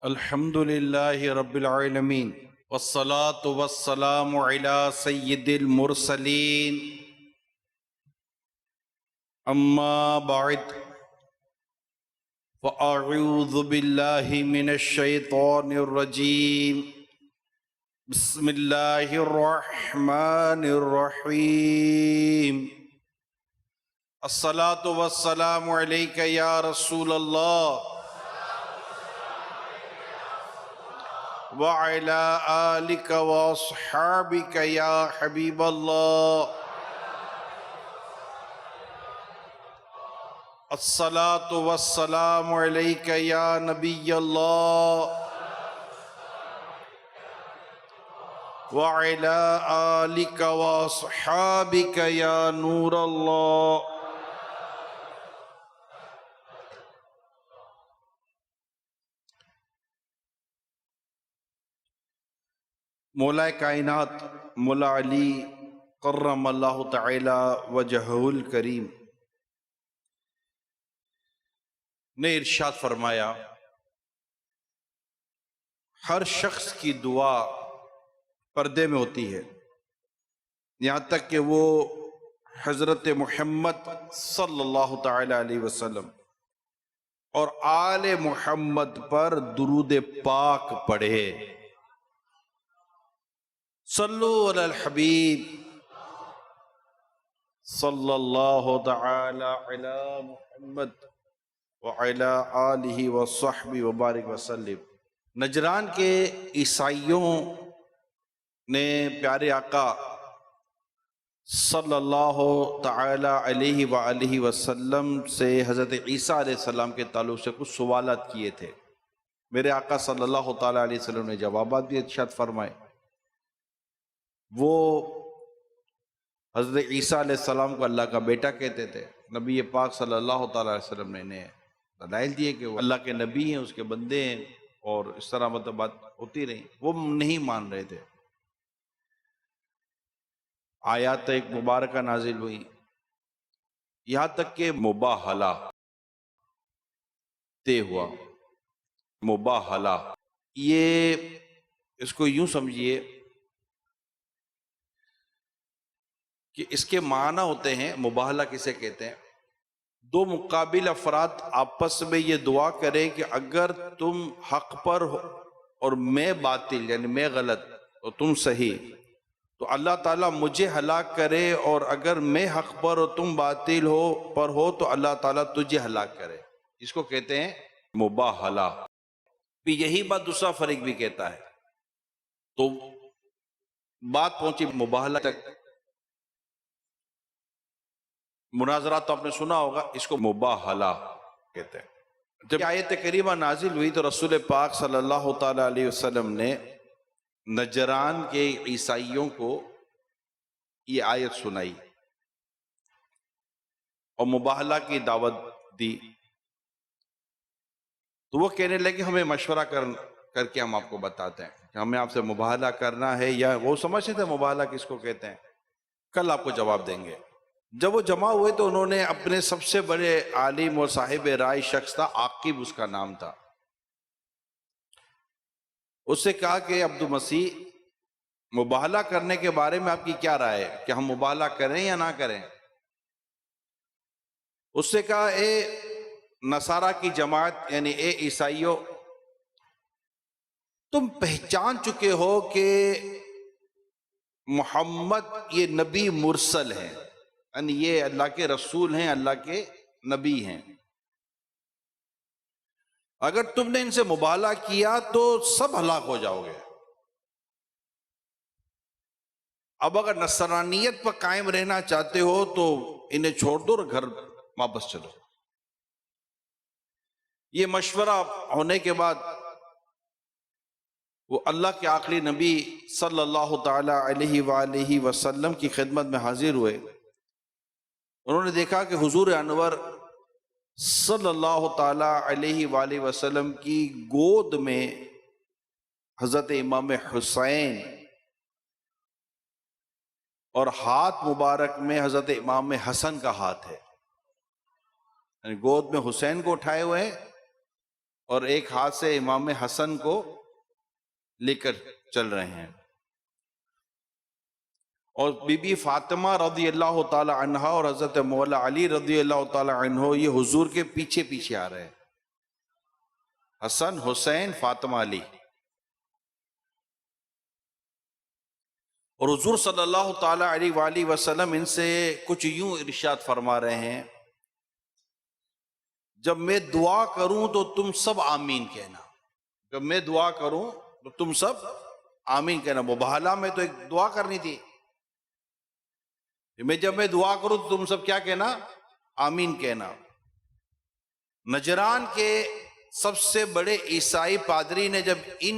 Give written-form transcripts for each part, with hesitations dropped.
الحمد لله رب العالمين والصلاة والسلام على سيد المرسلين أما بعد فأعوذ بالله من الشيطان الرجيم بسم الله الرحمن الرحيم الصلاة والسلام عليك يا رسول الله وعلى آلك وأصحابك يا حبيب الله الصلاة والسلام عليك يا نبي الله وعلى آلك وأصحابك يا نور الله. مولا کائنات مولا علی کرم اللہ تعالی وجہہ الکریم نے ارشاد فرمایا، ہر شخص کی دعا پردے میں ہوتی ہے یہاں تک کہ وہ حضرت محمد صلی اللہ تعالی علیہ وسلم اور آل محمد پر درود پاک پڑھے. صلو علی الحبیب صلی اللہ تعالی علی محمد وعلی آلہ وصحبہ وبارک وسلم. نجران کے عیسائیوں نے پیارے آقا صلی اللہ تعالی علیہ وآلہ وسلم سے حضرت عیسیٰ علیہ السلام کے تعلق سے کچھ سوالات کیے تھے. میرے آقا صلی اللہ تعالی علیہ وسلم نے جوابات بھی ارشاد فرمائے. وہ حضرت عیسیٰ علیہ السلام کو اللہ کا بیٹا کہتے تھے. نبی پاک صلی اللہ تعالی علیہ وسلم نے انہیں دلائل دیے کہ وہ اللہ کے نبی ہیں، اس کے بندے ہیں، اور اس طرح مطلب بات ہوتی رہی. وہ نہیں مان رہے تھے. آیات ایک مبارکہ نازل ہوئی، یہاں تک کہ مباہلہ طے ہوا. مباہلہ یہ اس کو یوں سمجھیے کہ اس کے معنی ہوتے ہیں. مباہلہ کسے کہتے ہیں؟ دو مقابل افراد آپس میں یہ دعا کریں کہ اگر تم حق پر ہو اور میں باطل، یعنی میں غلط اور تم صحیح، تو اللہ تعالیٰ مجھے ہلاک کرے، اور اگر میں حق پر اور تم باطل ہو تو اللہ تعالیٰ تجھے ہلاک کرے. اس کو کہتے ہیں مباہلہ. بھی یہی بات دوسرا فریق بھی کہتا ہے. تو بات پہنچی مباہلہ تک. مناظرات تو آپ نے سنا ہوگا، اس کو مباہلہ کہتے ہیں. جب آیت کریمہ نازل ہوئی تو رسول پاک صلی اللہ تعالی علیہ وسلم نے نجران کے عیسائیوں کو یہ آیت سنائی اور مباہلہ کی دعوت دی. تو وہ کہنے لگے ہمیں مشورہ کر کے ہم آپ کو بتاتے ہیں کہ ہمیں آپ سے مباہلہ کرنا ہے، یا وہ سمجھتے تھے مباہلہ کس کو کہتے ہیں. کل آپ کو جواب دیں گے. جب وہ جمع ہوئے تو انہوں نے اپنے سب سے بڑے عالم اور صاحب رائے شخص تھا، عاقب اس کا نام تھا، اس سے کہا کہ عبد المسیح، مباہلہ کرنے کے بارے میں آپ کی کیا رائے ہے، کہ ہم مباہلہ کریں یا نہ کریں؟ اس سے کہا، اے نصارہ کی جماعت، یعنی اے عیسائیوں، تم پہچان چکے ہو کہ محمد یہ نبی مرسل ہیں، یعنی یہ اللہ کے رسول ہیں، اللہ کے نبی ہیں. اگر تم نے ان سے مباہلہ کیا تو سب ہلاک ہو جاؤ گے. اب اگر نصرانیت پر قائم رہنا چاہتے ہو تو انہیں چھوڑ دو اور گھر واپس چلو. یہ مشورہ ہونے کے بعد وہ اللہ کے آخری نبی صلی اللہ تعالی علیہ وآلہ وسلم کی خدمت میں حاضر ہوئے. انہوں نے دیکھا کہ حضور انور صلی اللہ تعالی علیہ وآلہ وسلم کی گود میں حضرت امام حسین اور ہاتھ مبارک میں حضرت امام حسن کا ہاتھ ہے، یعنی گود میں حسین کو اٹھائے ہوئے ہیں اور ایک ہاتھ سے امام حسن کو لے کر چل رہے ہیں، اور بی بی فاطمہ رضی اللہ تعالی عنہا اور حضرت مولا علی رضی اللہ تعالی عنہ یہ حضور کے پیچھے پیچھے آ رہے ہیں، حسن حسین فاطمہ علی، اور حضور صلی اللہ تعالی علیہ وآلہ وسلم ان سے کچھ یوں ارشاد فرما رہے ہیں، جب میں دعا کروں تو تم سب آمین کہنا، جب میں دعا کروں تو تم سب آمین کہنا۔ مباہلہ میں تو ایک دعا کرنی تھی، جب میں دعا کروں تو تم سب کیا کہنا؟ آمین کہنا۔ نجران کے سب سے بڑے عیسائی پادری نے جب ان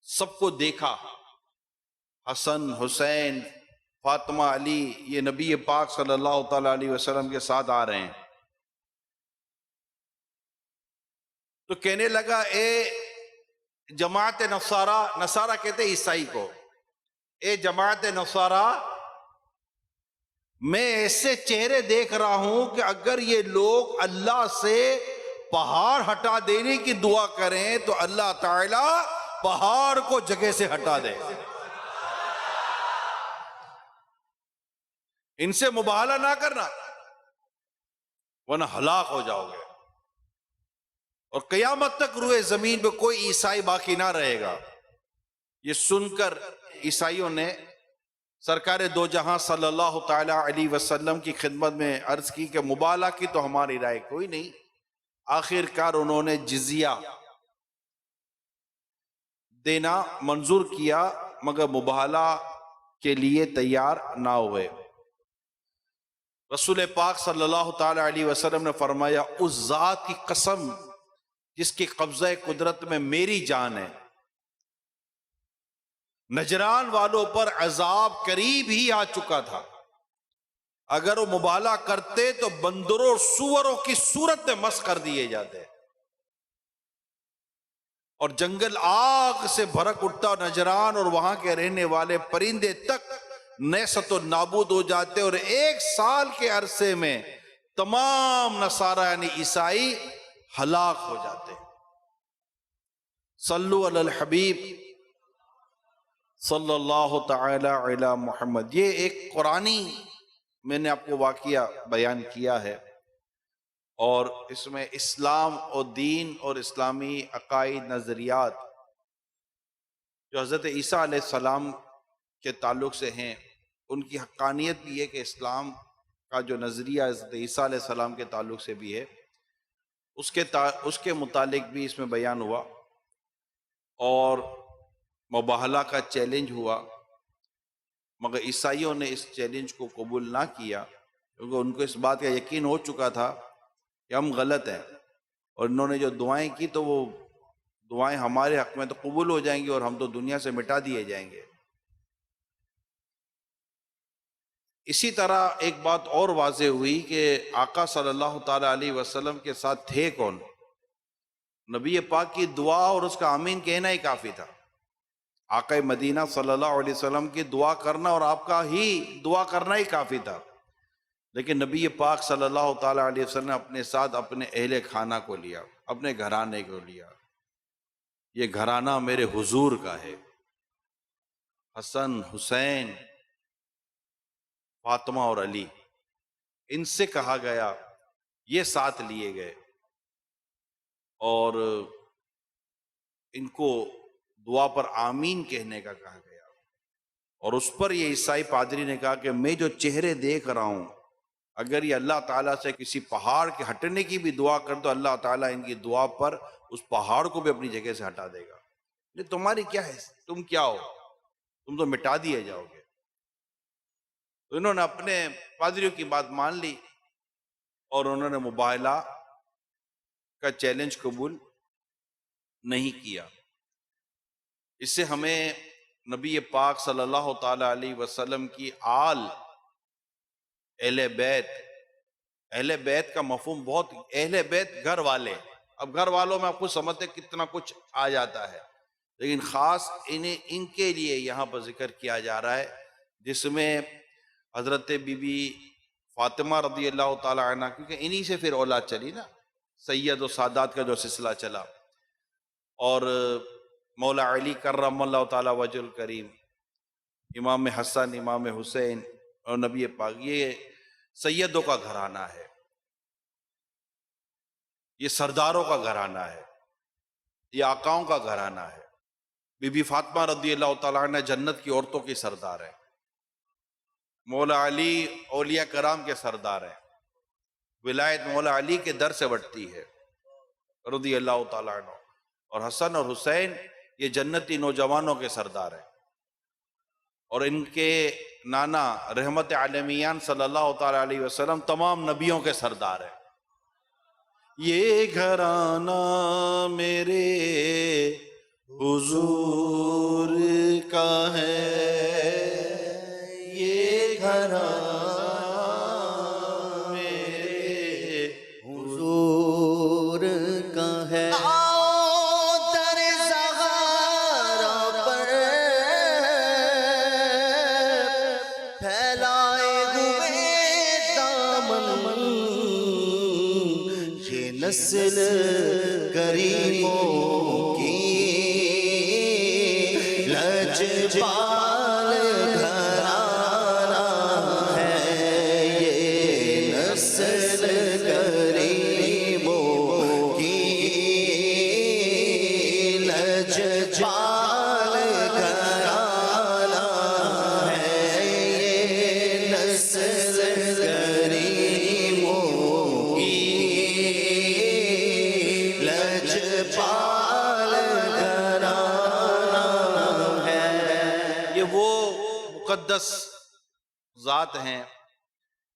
سب کو دیکھا، حسن حسین فاطمہ علی، یہ نبی پاک صلی اللہ تعالی علیہ وسلم کے ساتھ آ رہے ہیں، تو کہنے لگا اے جماعت نصارہ، نصارہ کہتے عیسائی کو، اے جماعت نصارہ، میں ایسے چہرے دیکھ رہا ہوں کہ اگر یہ لوگ اللہ سے پہاڑ ہٹا دینے کی دعا کریں تو اللہ تعالی پہاڑ کو جگہ سے ہٹا دے۔ ان سے مباہلہ نہ کرنا ورنہ ہلاک ہو جاؤ گے، اور قیامت تک روئے زمین پہ کوئی عیسائی باقی نہ رہے گا۔ یہ سن کر عیسائیوں نے سرکار دو جہاں صلی اللہ تعالی علیہ وسلم کی خدمت میں عرض کی کہ مباہلہ کی تو ہماری رائے کوئی نہیں۔ آخر کار انہوں نے جزیہ دینا منظور کیا، مگر مباہلہ کے لیے تیار نہ ہوئے۔ رسول پاک صلی اللہ تعالی علیہ وسلم نے فرمایا، اس ذات کی قسم جس کی قبضہ قدرت میں میری جان ہے، نجران والوں پر عذاب قریب ہی آ چکا تھا، اگر وہ مباہلہ کرتے تو بندروں اور سوروں کی صورت میں مسخ کر دیے جاتے، اور جنگل آگ سے بھڑک اٹھتا، اور نجران اور وہاں کے رہنے والے پرندے تک نیست و نابود ہو جاتے، اور 1 سال کے عرصے میں تمام نصارہ یعنی عیسائی ہلاک ہو جاتے۔ صلو علی الحبیب صلی اللہ تعالی علی محمد۔ یہ ایک قرآنی میں نے آپ کو واقعہ بیان کیا ہے، اور اس میں اسلام اور دین اور اسلامی عقائد نظریات جو حضرت عیسیٰ علیہ السلام کے تعلق سے ہیں، ان کی حقانیت بھی ہے کہ اسلام کا جو نظریہ حضرت عیسیٰ علیہ السلام کے تعلق سے بھی ہے، اس کے متعلق بھی اس میں بیان ہوا، اور مباہلہ کا چیلنج ہوا، مگر عیسائیوں نے اس چیلنج کو قبول نہ کیا، کیونکہ ان کو اس بات کا یقین ہو چکا تھا کہ ہم غلط ہیں، اور انہوں نے جو دعائیں کی تو وہ دعائیں ہمارے حق میں تو قبول ہو جائیں گی اور ہم تو دنیا سے مٹا دیے جائیں گے۔ اسی طرح ایک بات اور واضح ہوئی کہ آقا صلی اللہ تعالی علیہ وسلم کے ساتھ تھے کون؟ نبی پاک کی دعا اور اس کا آمین کہنا ہی کافی تھا۔ آقا مدینہ صلی اللہ علیہ وسلم کی دعا کرنا اور آپ کا ہی دعا کرنا ہی کافی تھا، لیکن نبی پاک صلی اللہ تعالی علیہ وسلم نے اپنے ساتھ اپنے اہل خانہ کو لیا، اپنے گھرانے کو لیا۔ یہ گھرانہ میرے حضور کا ہے، حسن حسین فاطمہ اور علی، ان سے کہا گیا، یہ ساتھ لیے گئے، اور ان کو دعا پر آمین کہنے کا کہا گیا، اور اس پر یہ عیسائی پادری نے کہا کہ میں جو چہرے دیکھ رہا ہوں، اگر یہ اللہ تعالیٰ سے کسی پہاڑ کے ہٹنے کی بھی دعا کر تو اللہ تعالیٰ ان کی دعا پر اس پہاڑ کو بھی اپنی جگہ سے ہٹا دے گا۔ نہیں تمہاری کیا ہے، تم کیا ہو، تم تو مٹا دیے جاؤ گے۔ تو انہوں نے اپنے پادریوں کی بات مان لی، اور انہوں نے مباہلہ کا چیلنج قبول نہیں کیا۔ اس سے ہمیں نبی پاک صلی اللہ تعالی علیہ وسلم کی آل، اہل بیت کا مفہوم بہت، اہل بیت گھر والے، اب گھر والوں میں آپ کو سمجھتے کتنا کچھ آ جاتا ہے، لیکن خاص ان کے لیے یہاں پر ذکر کیا جا رہا ہے، جس میں حضرت بی بی فاطمہ رضی اللہ تعالی عنہ، کیونکہ انہی سے پھر اولاد چلی نا، سید و سادات کا جو سلسلہ چلا، اور مولا علی کرم اللہ تعالی وجہ الکریم، امام حسن، امام حسین اور نبی پاک، یہ سیدوں کا گھرانہ ہے، یہ سرداروں کا گھرانہ ہے، یہ آقاؤں کا گھرانہ ہے۔ بی بی فاطمہ رضی اللہ تعالیٰ عنہ جنت کی عورتوں کی سردار ہے، مولا علی اولیاء کرام کے سردار ہیں، ولایت مولا علی کے در سے بٹتی ہے رضی اللہ تعالیٰ عنہ، اور حسن اور حسین یہ جنتی نوجوانوں کے سردار ہیں، اور ان کے نانا رحمت عالمیان صلی اللہ تعالیٰ علیہ وسلم تمام نبیوں کے سردار ہیں۔ یہ گھرانہ میرے حضور کا ہے، یہ گھرانہ میرے حضور کا ہے۔ آؤ در زہرا پر پھیلائے ہوئے دامن، یہ نسل کریموں کی لجپال گھرانہ ہے، یہ نسل کریموں کی لجپال گھرانہ ہے، یہ نسل کریموں کی لجپال گھرانہ ہے۔ یہ وہ مقدس ذات ہیں۔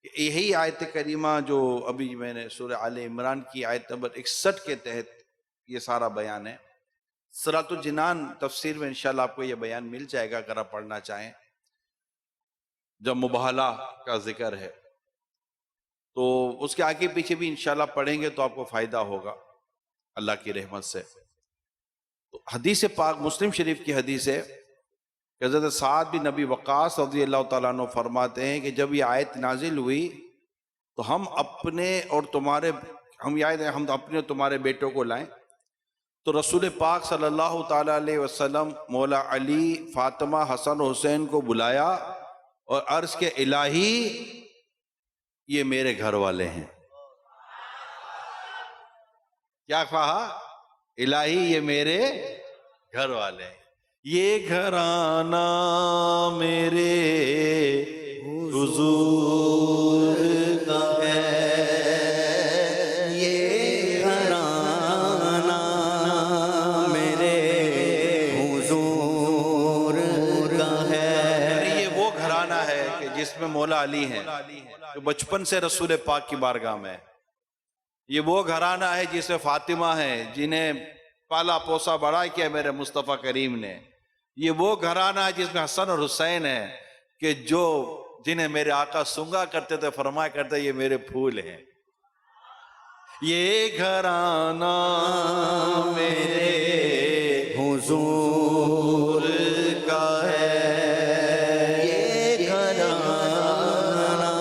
یہی آیت کریمہ جو ابھی میں نے سورہ آل عمران کی آیت نمبر 61 کے تحت یہ سارا بیان ہے۔ سورۃ الجنان تفسیر میں انشاءاللہ آپ کو یہ بیان مل جائے گا اگر آپ پڑھنا چاہیں، جب مباہلہ کا ذکر ہے تو اس کے آگے پیچھے بھی انشاءاللہ پڑھیں گے تو آپ کو فائدہ ہوگا اللہ کی رحمت سے۔ تو حدیث پاک مسلم شریف کی حدیث ہے کہ حضرت سعد بن نبی وقاص رضی اللہ تعالیٰ عنہ فرماتے ہیں کہ جب یہ آیت نازل ہوئی تو ہم اپنے اور تمہارے تمہارے بیٹوں کو لائیں، تو رسول پاک صلی اللہ تعالیٰ علیہ وسلم مولا علی، فاطمہ، حسن و حسین کو بلایا اور عرض کے الہی یہ میرے گھر والے ہیں۔ کیا کہا؟ الہی یہ میرے گھر والے ہیں، یہ گھرانہ میرے حضور کا ہے، یہ گھرانہ میرے حضور کا ہے۔ یہ وہ گھرانہ ہے کہ جس میں مولا علی ہیں جو بچپن سے رسول پاک کی بارگاہ میں ہے۔ یہ وہ گھرانہ ہے جس میں فاطمہ ہے جنہیں پالا پوسا بڑا کیا میرے مصطفیٰ کریم نے۔ یہ وہ گھرانہ ہے جس میں حسن اور حسین ہیں کہ جنہیں میرے آقا سنگا کرتے تھے، فرمایا کرتے یہ میرے پھول ہیں۔ یہ گھرانہ میرے حضور کا ہے، یہ گھرانہ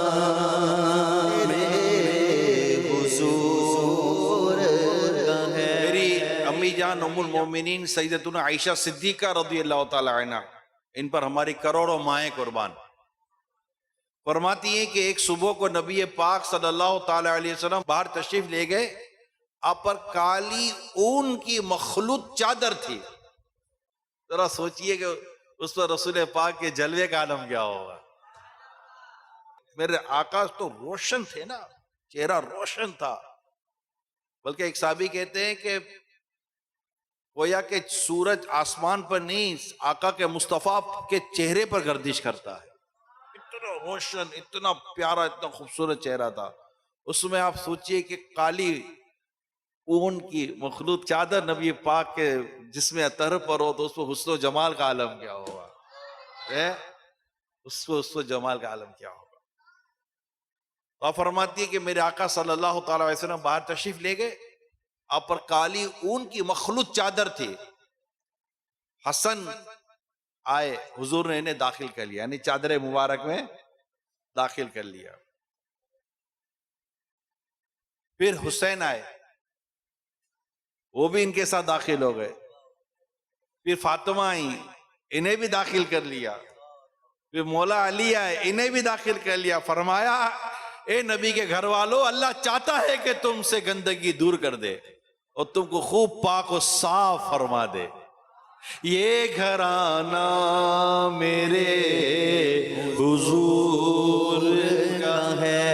میرے حضور کا ہے۔ میری امی جان ام المومنین سیدتنا عائشہ صدیقہ رضی اللہ تعالی عنہ، ان پر ہماری کروڑوں مائیں قربان، فرماتی ہیں کہ ایک صبح کو نبی پاک صلی اللہ تعالی علیہ وسلم باہر تشریف لے گئے، آپ پر کالی اون کی مخلوط چادر تھی۔ ذرا سوچئے کہ اس پر رسول پاک کے جلوے کا عالم کیا ہوگا۔ میرے آقا تو روشن تھے نا، چہرہ روشن تھا، بلکہ ایک صحابی کہتے ہیں کہ گویا کہ سورج آسمان پر نہیں، آقا کے مصطفیٰ کے چہرے پر گردش کرتا ہے۔ اتنا روشن، اتنا پیارا، اتنا خوبصورت چہرہ تھا۔ اس میں آپ سوچئے کہ کالی اون کی مخلوط چادر نبی پاک کے جسم اطہر پر ہو تو اس پر حسن و جمال کا عالم کیا ہوگا، اس پر حسن و جمال کا عالم کیا ہوگا۔ آپ فرماتی ہے کہ میرے آقا صلی اللہ تعالی علیہ وسلم باہر تشریف لے گئے، آپ پر کالی اون کی مخلوط چادر تھی۔ حسن آئے، حضور نے انہیں داخل کر لیا، یعنی چادر مبارک میں داخل کر لیا۔ پھر حسین آئے، وہ بھی ان کے ساتھ داخل ہو گئے. پھر فاطمہ آئی، انہیں بھی داخل کر لیا. پھر مولا علی آئے، انہیں بھی داخل کر لیا. فرمایا اے نبی کے گھر والوں، اللہ چاہتا ہے کہ تم سے گندگی دور کر دے اور تم کو خوب پاک و صاف فرما دے. یہ گھرانہ میرے حضور کا ہے،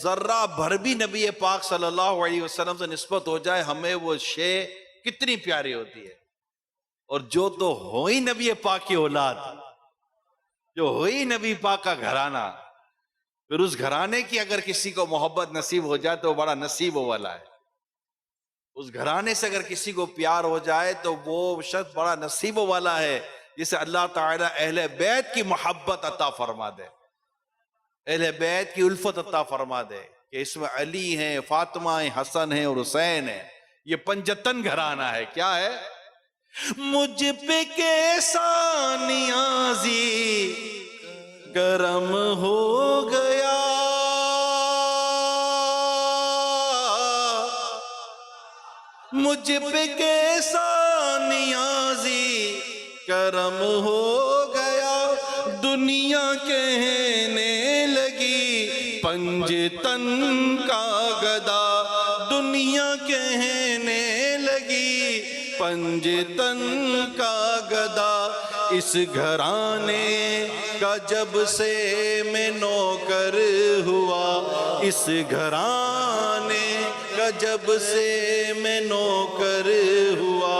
ذرہ بھر بھی نبی پاک صلی اللہ علیہ وسلم سے نسبت ہو جائے ہمیں وہ شے کتنی پیاری ہوتی ہے. اور جو تو ہوئی نبی پاک کی اولاد، جو ہوئی نبی پاک کا گھرانہ، پھر اس گھرانے کی اگر کسی کو محبت نصیب ہو جائے تو بڑا نصیب والا ہے. اس گھرانے سے اگر کسی کو پیار ہو جائے تو وہ شخص بڑا نصیب والا ہے، جسے اللہ تعالی اہل بیت کی محبت عطا فرما دے، اہل بیت کی الفت عطا فرما دے کہ اس میں علی ہیں، فاطمہ ہیں، حسن ہیں اور حسین ہیں. یہ پنجتن گھرانہ ہے. کیا ہے؟ مجھ پہ کیسا نیازی کرم ہو گیا، مجھ پہ کیسا نیازی کرم ہو گیا. دنیا کہنے لگی پنجتن کا گدا، دنیا کہنے لگی پنجتن کا گدا. اس گھرانے کا جب سے میں نوکر ہوا، اس گھرانے کا جب سے میں نوکر ہوا،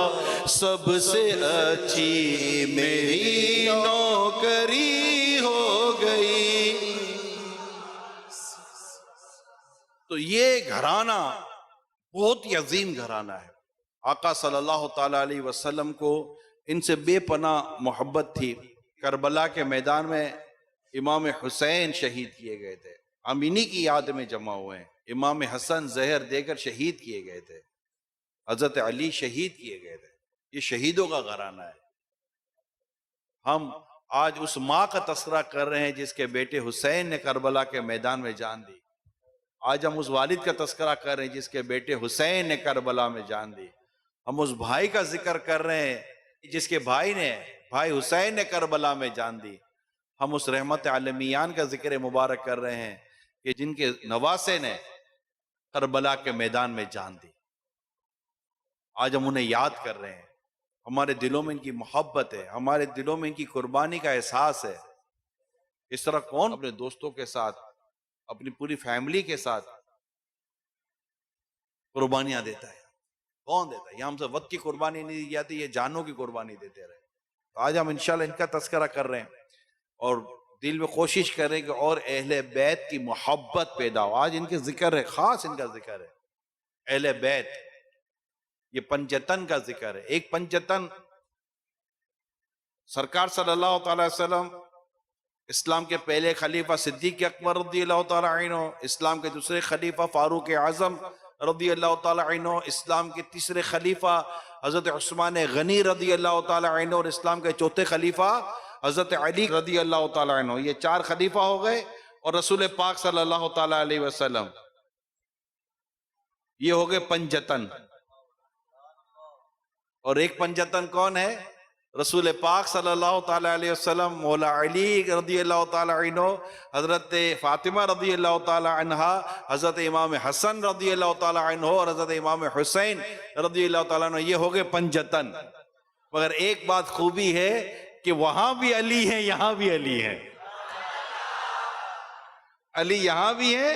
سب سے اچھی میری نوکری ہو گئی. تو یہ گھرانہ بہت ہی عظیم گھرانہ ہے. آقا صلی اللہ تعالی علیہ وسلم کو ان سے بے پناہ محبت تھی. کربلا کے میدان میں امام حسین شہید کیے گئے تھے، ہم انہی کی یاد میں جمع ہوئے ہیں. امام حسن زہر دے کر شہید کیے گئے تھے، حضرت علی شہید کیے گئے تھے. یہ شہیدوں کا گھرانہ ہے. ہم آج اس ماں کا تذکرہ کر رہے ہیں جس کے بیٹے حسین نے کربلا کے میدان میں جان دی. آج ہم اس والد کا تذکرہ کر رہے ہیں جس کے بیٹے حسین نے کربلا میں جان دی. ہم اس بھائی کا ذکر کر رہے ہیں جس کے بھائی حسین نے کربلا میں جان دی. ہم اس رحمت عالمیان کا ذکر مبارک کر رہے ہیں کہ جن کے نواسے نے کربلا کے میدان میں جان دی. آج ہم انہیں یاد کر رہے ہیں. ہمارے دلوں میں ان کی محبت ہے، ہمارے دلوں میں ان کی قربانی کا احساس ہے. اس طرح کون اپنے دوستوں کے ساتھ، اپنی پوری فیملی کے ساتھ قربانیاں دیتا ہے؟ کون دیتا ہے؟ یہ ہم سے وقت کی قربانی نہیں دی جاتی، یہ جانوں کی قربانی دیتے رہے. تو آج ہم انشاءاللہ ان کا تذکرہ کر رہے ہیں اور دل میں کوشش کر رہے ہیں کہ اور اہل بیت کی محبت پیدا ہو. آج ان کے ذکر ہے، خاص ان کا ذکر ہے اہل بیت. یہ پنجتن کا ذکر ہے. ایک پنجتن سرکار صلی اللہ تعالی وسلم، اسلام کے پہلے خلیفہ صدیق اکبر رضی اللہ تعالی عنہ، اسلام کے دوسرے خلیفہ فاروق اعظم رضی اللہ تعالی عنہ، اسلام کے تیسرے خلیفہ حضرت عثمان غنی رضی اللہ تعالی عنہ، اور اسلام کے چوتھے خلیفہ حضرت علی رضی اللہ تعالی عنہ. یہ 4 خلیفہ ہو گئے اور رسول پاک صلی اللہ تعالی علیہ وسلم. یہ ہو گئے پنجتن. اور ایک پنجتن کون ہے؟ رسول پاک صلی اللہ تعالی علیہ وسلم، مولا علی رضی اللہ تعالی عنہ، حضرت فاطمہ رضی اللہ تعالی عنہا، حضرت امام حسن رضی اللہ تعالی عنہ اور حضرت امام حسین رضی اللہ تعالی عنہ. یہ ہو گئے پنجتن. مگر ایک بات خوبی ہے کہ وہاں بھی علی ہیں، یہاں بھی علی ہیں. علی یہاں بھی ہے،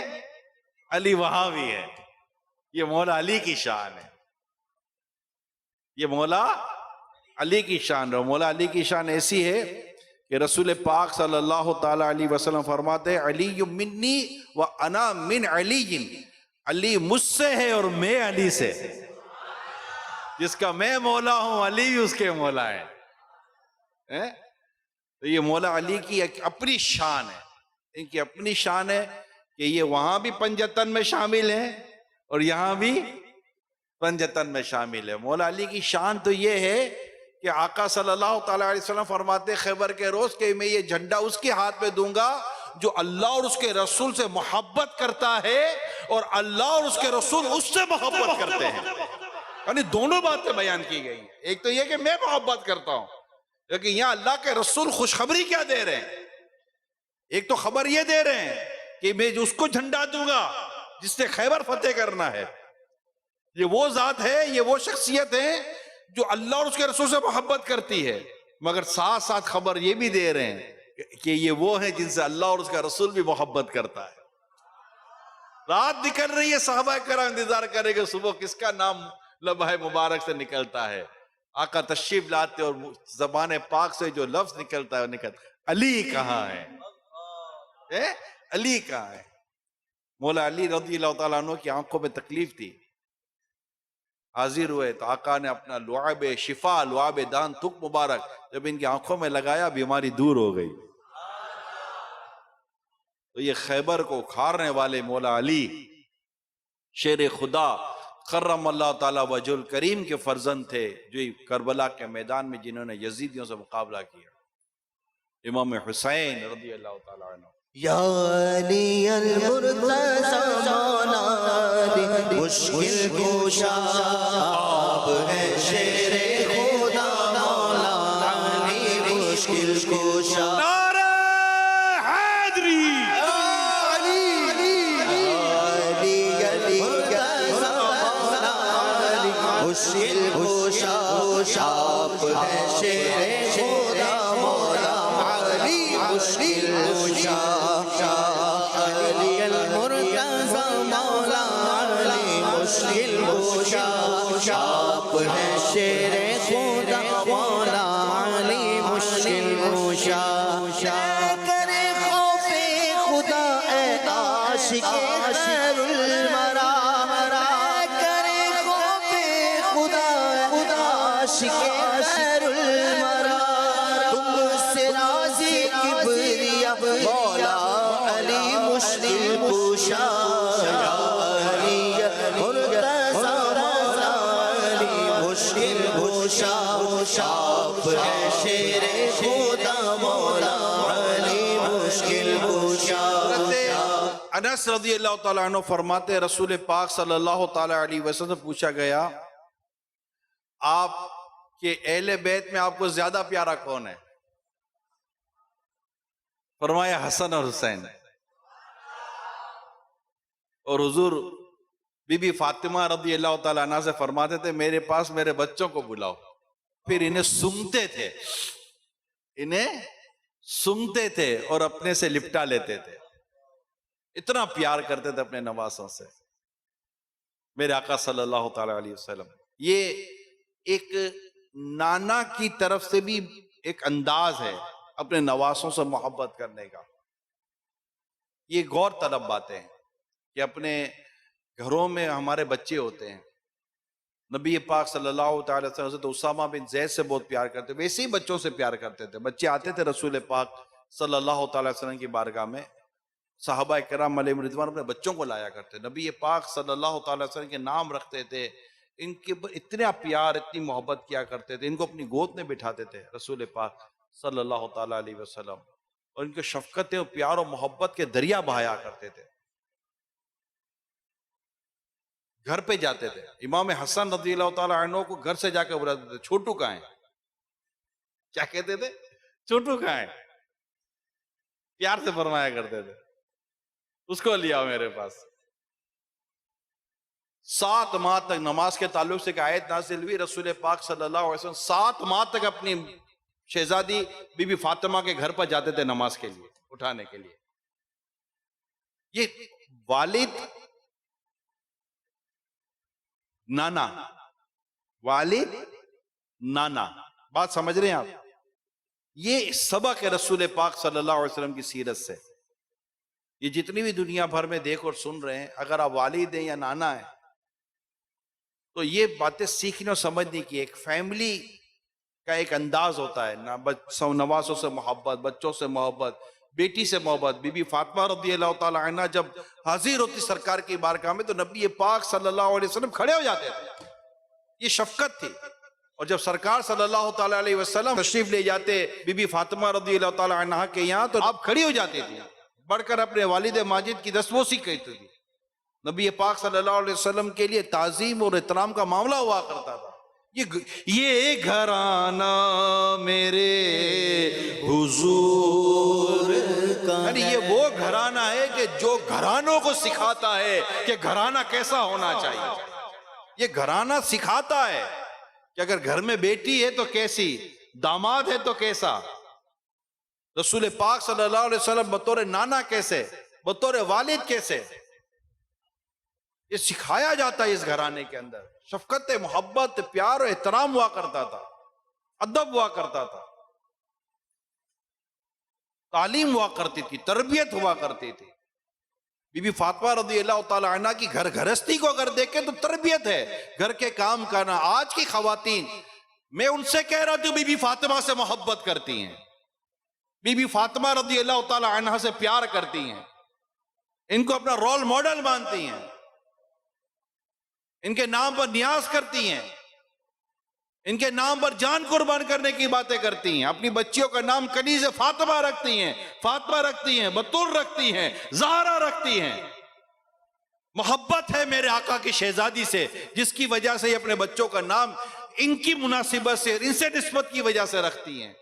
علی وہاں بھی ہے. یہ مولا علی کی شان ہے، یہ مولا علی کی شان ہے. مولا علی کی شان ایسی ہے کہ رسول پاک صلی اللہ تعالی علیہ وسلم فرماتے ہیں علی منی و انا من علی. علی مجھ سے ہے اور میں علی سے. جس کا میں مولا ہوں علی بھی اس کے مولا ہے. تو یہ مولا علی کی ایک اپنی شان ہے، ان کی اپنی شان ہے کہ یہ وہاں بھی پنجتن میں شامل ہیں اور یہاں بھی پنجتن میں شامل ہے. مولا علی کی شان تو یہ ہے کہ آقا صلی اللہ تعالی علیہ وسلم فرماتے خیبر کے روز کہ میں یہ جھنڈا اس کے ہاتھ میں دوں گا جو اللہ اور اس کے رسول سے محبت کرتا ہے اور اللہ اور اس کے رسول اس سے محبت کرتے ہیں. یعنی دونوں باتیں بیان کی گئی ہیں. ایک تو یہ کہ میں محبت کرتا ہوں، لیکن یہاں اللہ کے رسول خوشخبری کیا دے رہے ہیں؟ ایک تو خبر یہ دے رہے ہیں کہ میں اس کو جھنڈا دوں گا جس نے خیبر فتح کرنا ہے. یہ وہ ذات ہے، یہ وہ شخصیت ہے جو اللہ اور اس کے رسول سے محبت کرتی ہے، مگر ساتھ ساتھ خبر یہ بھی دے رہے ہیں کہ یہ وہ ہیں جن سے اللہ اور اس کا رسول بھی محبت کرتا ہے. رات نکل رہی ہے، صحابہ کرام انتظار کرے کہ صبح کس کا نام لبہ مبارک سے نکلتا ہے. آقا تشریف لاتے اور زبان پاک سے جو لفظ نکلتا ہے وہ نکلتا، علی کہاں ہے؟ علی کہاں ہے؟ مولا علی رضی اللہ تعالیٰ عنہ کی آنکھوں میں تکلیف تھی، حاضر ہوئے تو آقا نے اپنا لعاب شفا، لعاب دان تک مبارک جب ان کی آنکھوں میں لگایا، بیماری دور ہو گئی. تو یہ خیبر کو اکھاڑنے والے مولا علی شیر خدا کرم اللہ تعالیٰ وجہ الکریم کے فرزند تھے، جو کربلا کے میدان میں جنہوں نے یزیدیوں سے مقابلہ کیا. امام حسین رضی اللہ تعالیٰ عنہ. یا علی المرتضی مولا مشکل کشا، آپ ہیں شیر خدا مولا علی مشکل کشا. نعرہ حیدری. مشکل کشا آپ ہیں شیر خدا مولا علی مشکل کشا. علی المرتضی مولا علی مشکل کشا آپ ہیں شیر خدا مولا علی مشکل کشا. کرے خوف خدا اے عاشق خیر الورا، کرے خوف خدا عاشق خیر الورا. تم سے راضی کبریا مولا علی مشکل کشا. علی مرتضی مولا علی مشکل کشا آپ ہیں شیر خدا مولا علی مشکل کشا. انس رضی اللہ تعالیٰ عنہ فرماتے رسول پاک صلی اللہ تعالیٰ علیہ وسلم سے پوچھا گیا آپ کے اہل بیت میں آپ کو زیادہ پیارا کون ہے؟ فرمایا حسن اور حسین. اور حضور بی بی فاطمہ رضی اللہ تعالیٰ عنہ سے فرماتے تھے میرے پاس میرے بچوں کو بلاؤ. پھر انہیں سنتے تھے، انہیں سنتے تھے اور اپنے سے لپٹا لیتے تھے. اتنا پیار کرتے تھے اپنے نواسوں سے میرے آقا صلی اللہ تعالیٰ علیہ وسلم. یہ ایک نانا کی طرف سے بھی ایک انداز ہے اپنے نواسوں سے محبت کرنے کا. یہ غور طلب باتیں ہیں کہ اپنے گھروں میں ہمارے بچے ہوتے ہیں. نبی پاک صلی اللہ تعالی وسلم حضرت اسامہ بن زید سے بہت پیار کرتے، ویسے ہی بچوں سے پیار کرتے تھے. بچے آتے تھے رسول پاک صلی اللہ تعالی وسلم کی بارگاہ میں، صحابہ کرام علیہم رضوان اپنے بچوں کو لایا کرتے. نبی پاک صلی اللہ تعالی وسلم کے نام رکھتے تھے، ان کے اتنا پیار اتنی محبت کیا کرتے تھے، ان کو اپنی گود میں بٹھاتے تھے رسول پاک صلی اللہ تعالی علیہ وسلم، اور ان کے شفقتیں اور پیار و محبت کے دریا بہایا کرتے تھے. گھر پہ جاتے تھے، امام حسن رضی اللہ تعالی عنہ کو گھر سے جا کے بلاتے تھے چھوٹو کہاں ہے؟ کیا کہتے تھے؟ چھوٹو کہاں ہے؟ پیار سے فرمایا کرتے تھے اس کو لیا میرے پاس. 7 ماہ تک نماز کے تعلق سے ایک آیت نازل ہوئی، رسول پاک صلی اللہ علیہ وسلم 7 ماہ تک اپنی شہزادی بی بی فاطمہ کے گھر پر جاتے تھے نماز کے لیے، اٹھانے کے لیے. یہ والد نانا، والد نانا، بات سمجھ رہے ہیں آپ؟ یہ سبق ہے رسول پاک صلی اللہ علیہ وسلم کی سیرت سے. یہ جتنی بھی دنیا بھر میں دیکھ اور سن رہے ہیں، اگر آپ والد ہیں یا نانا ہیں تو یہ باتیں سیکھنے اور سمجھنے کی. ایک فیملی کا ایک انداز ہوتا ہے، نواسوں سے محبت، بچوں سے محبت، بیٹی سے محبت. بی بی فاطمہ رضی اللہ تعالی عنہ جب حاضر ہوتی سرکار کی بارگاہ میں تو نبی پاک صلی اللہ علیہ وسلم کھڑے ہو جاتے تھے. یہ شفقت تھی. اور جب سرکار صلی اللہ تعالیٰ علیہ وسلم تشریف لے جاتے بی بی فاطمہ رضی اللہ تعالیٰ عنہا کے یہاں تو آپ کھڑی ہو جاتی تھی، بڑھ کر اپنے والد ماجد کی دستبوسی کہتی تھی. نبی پاک صلی اللہ علیہ وسلم کے لیے تعظیم اور احترام کا معاملہ ہوا کرتا تھا. یہ گھرانہ میرے حضور یعنی یہ وہ گھرانہ ہے کہ جو گھرانوں کو سکھاتا ہے کہ گھرانہ کیسا ہونا چاہیے. یہ گھرانہ سکھاتا ہے کہ اگر گھر میں بیٹی ہے تو کیسی، داماد ہے تو کیسا، رسول پاک صلی اللہ علیہ وسلم بطور نانا کیسے، بطور والد کیسے. یہ سکھایا جاتا ہے اس گھرانے کے اندر. شفقت، محبت، پیار و احترام ہوا کرتا تھا، ادب ہوا کرتا تھا، تعلیم ہوا کرتی تھی، تربیت ہوا کرتی تھی. بی بی فاطمہ رضی اللہ تعالی عنہ کی گھر گھرستی کو اگر دیکھیں تو تربیت ہے، گھر کے کام کرنا. آج کی خواتین، میں ان سے کہہ رہا ہوں، بی بی فاطمہ سے محبت کرتی ہیں، بی بی فاطمہ رضی اللہ تعالی عنہ سے پیار کرتی ہیں، ان کو اپنا رول ماڈل مانتی ہیں، ان کے نام پر نیاز کرتی ہیں، ان کے نام پر جان قربان کرنے کی باتیں کرتی ہیں. اپنی بچیوں کا نام کنیز فاطمہ رکھتی ہیں، فاطمہ رکھتی ہیں، بطول رکھتی ہیں، زہرا رکھتی ہیں. محبت ہے میرے آقا کی شہزادی سے، جس کی وجہ سے یہ اپنے بچوں کا نام ان کی مناسبت سے، ان سے نسبت کی وجہ سے رکھتی ہیں.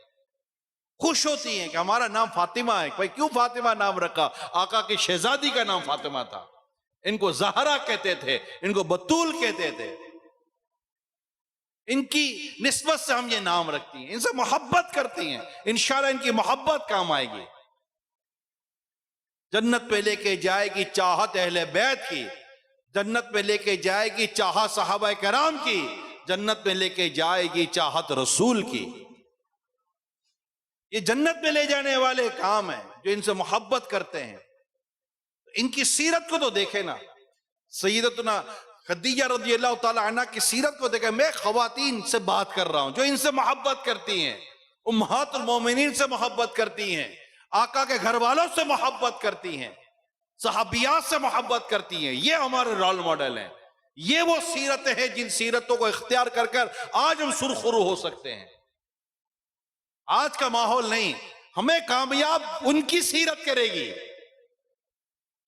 خوش ہوتی ہیں کہ ہمارا نام فاطمہ ہے. بھائی کیوں فاطمہ نام رکھا؟ آقا کی شہزادی کا نام فاطمہ تھا. ان کو زہرا کہتے تھے، ان کو بطول کہتے تھے. ان کی نسبت سے ہم یہ نام رکھتی ہیں، ان سے محبت کرتی ہیں. انشاءاللہ ان کی محبت کام آئے گی. جنت پہ لے کے جائے گی چاہت اہل بیت کی، جنت پہ لے کے جائے گی چاہت صحابہ کرام کی، جنت میں لے کے جائے گی چاہت رسول کی. یہ جنت میں لے جانے والے کام ہیں جو ان سے محبت کرتے ہیں. ان کی سیرت کو تو دیکھیں نا. سیدتنا خدیجہ رضی اللہ تعالی عنہ کی سیرت کو دیکھیں. میں خواتین سے بات کر رہا ہوں جو ان سے محبت کرتی ہیں، امہات المومنین سے محبت کرتی ہیں، آقا کے گھر والوں سے محبت کرتی ہیں، صحابیات سے محبت کرتی ہیں. یہ ہمارے رول ماڈل ہیں. یہ وہ سیرتیں ہیں جن سیرتوں کو اختیار کر کر آج ہم سرخرو ہو سکتے ہیں. آج کا ماحول نہیں. ہمیں کامیاب ان کی سیرت کرے گی،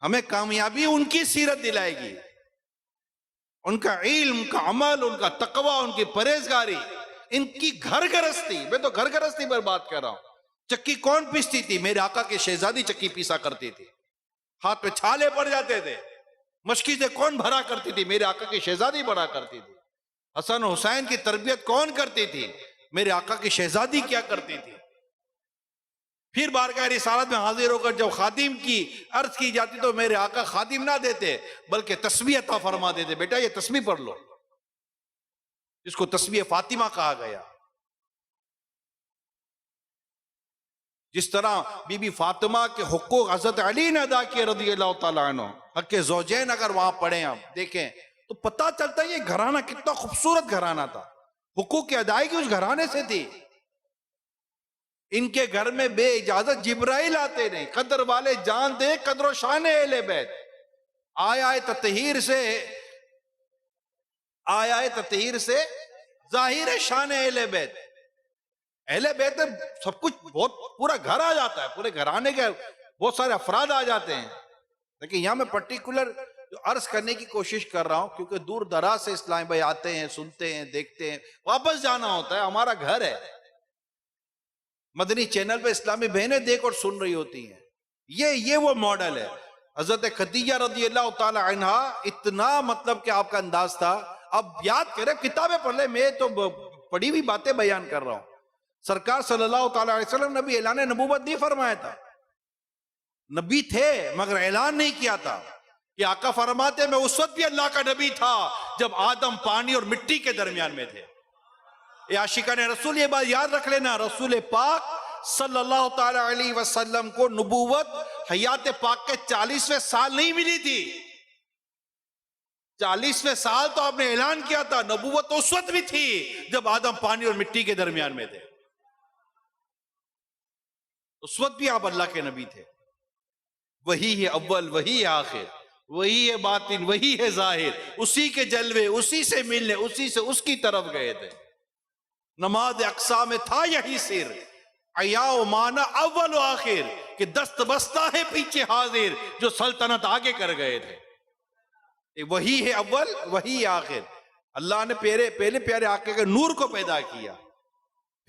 ہمیں کامیابی ان کی سیرت دلائے گی. ان کا علم، ان کا عمل، ان کا تقوی، ان کی پرہیزگاری، ان کی گھر گرستی. میں تو گھر گرستی پر بات کر رہا ہوں. چکی کون پیستی تھی؟ میرے آقا کی شہزادی چکی پیسا کرتی تھی. ہاتھ پہ چھالے پڑ جاتے تھے. مشکیزیں کون بھرا کرتی تھی؟ میرے آقا کی شہزادی بھرا کرتی تھی. حسن و حسین کی تربیت کون کرتی تھی؟ میرے آقا کی شہزادی کیا کرتی تھی. پھر بارگاہ رسالت میں حاضر ہو کر جب خادم کی عرض کی جاتی تو میرے آقا خادم نہ دیتے بلکہ تسبیح عطا فرما دیتے. بیٹا یہ تسبیح پڑھ لو، جس کو تسبیح فاطمہ کہا گیا. جس طرح بی بی فاطمہ کے حقوق حضرت علی نے ادا کیے رضی اللہ تعالیٰ عنہ، حق زوجین اگر وہاں پڑھیں آپ دیکھیں تو پتہ چلتا ہے یہ گھرانہ کتنا خوبصورت گھرانہ تھا. حقوق کی ادائیگی اس گھرانے سے تھی. ان کے گھر میں بے اجازت جبرائیل آتے نہیں. قدر والے جان دے قدر و شان اہل بیت. آیا تطہیر سے ظاہر شان اہل بیت. اہل بیت میں سب کچھ بہت پورا گھر آ جاتا ہے، پورے گھرانے کے بہت سارے افراد آ جاتے ہیں. لیکن یہاں میں پرٹیکولر جو عرض کرنے کی کوشش کر رہا ہوں کیونکہ دور دراز سے اسلام بھائی آتے ہیں، سنتے ہیں، دیکھتے ہیں، واپس جانا ہوتا ہے. ہمارا گھر ہے. مدنی چینل پہ اسلامی بہنیں دیکھ اور سن رہی ہوتی ہیں. یہ وہ ماڈل ہے. حضرت خدیجہ رضی اللہ تعالی عنہ اتنا مطلب کہ آپ کا انداز تھا. اب یاد کریں، کتابیں پڑھ لیں، میں تو پڑھی ہوئی باتیں بیان کر رہا ہوں. سرکار صلی اللہ تعالی علیہ وسلم نبی اعلان نبوت نہیں فرمایا تھا. نبی تھے مگر اعلان نہیں کیا تھا. کہ آقا فرماتے میں اس وقت بھی اللہ کا نبی تھا جب آدم پانی اور مٹی کے درمیان میں تھے. اے عاشقان رسول یہ بات یاد رکھ لینا. رسول پاک صلی اللہ تعالی علیہ وسلم کو نبوت حیات پاک کے 40ویں سال نہیں ملی تھی. 40ویں سال تو آپ نے اعلان کیا تھا. نبوت اس وقت بھی تھی جب آدم پانی اور مٹی کے درمیان میں تھے. اس وقت بھی آپ اللہ کے نبی تھے. وہی ہے اول، وہی ہے آخر، وہی ہے باطن، وہی ہے ظاہر. اسی کے جلوے، اسی سے ملنے، اسی سے اس کی طرف گئے تھے. نماز اقصا میں تھا یہی سر، عیا و مانا اول و آخر، کہ دست بستہ ہے پیچھے حاضر، جو سلطنت آگے کر گئے تھے۔ وہی ہے اول، وہی ہے آخر۔ اللہ نے پہلے پیارے آقا کے نور کو پیدا کیا،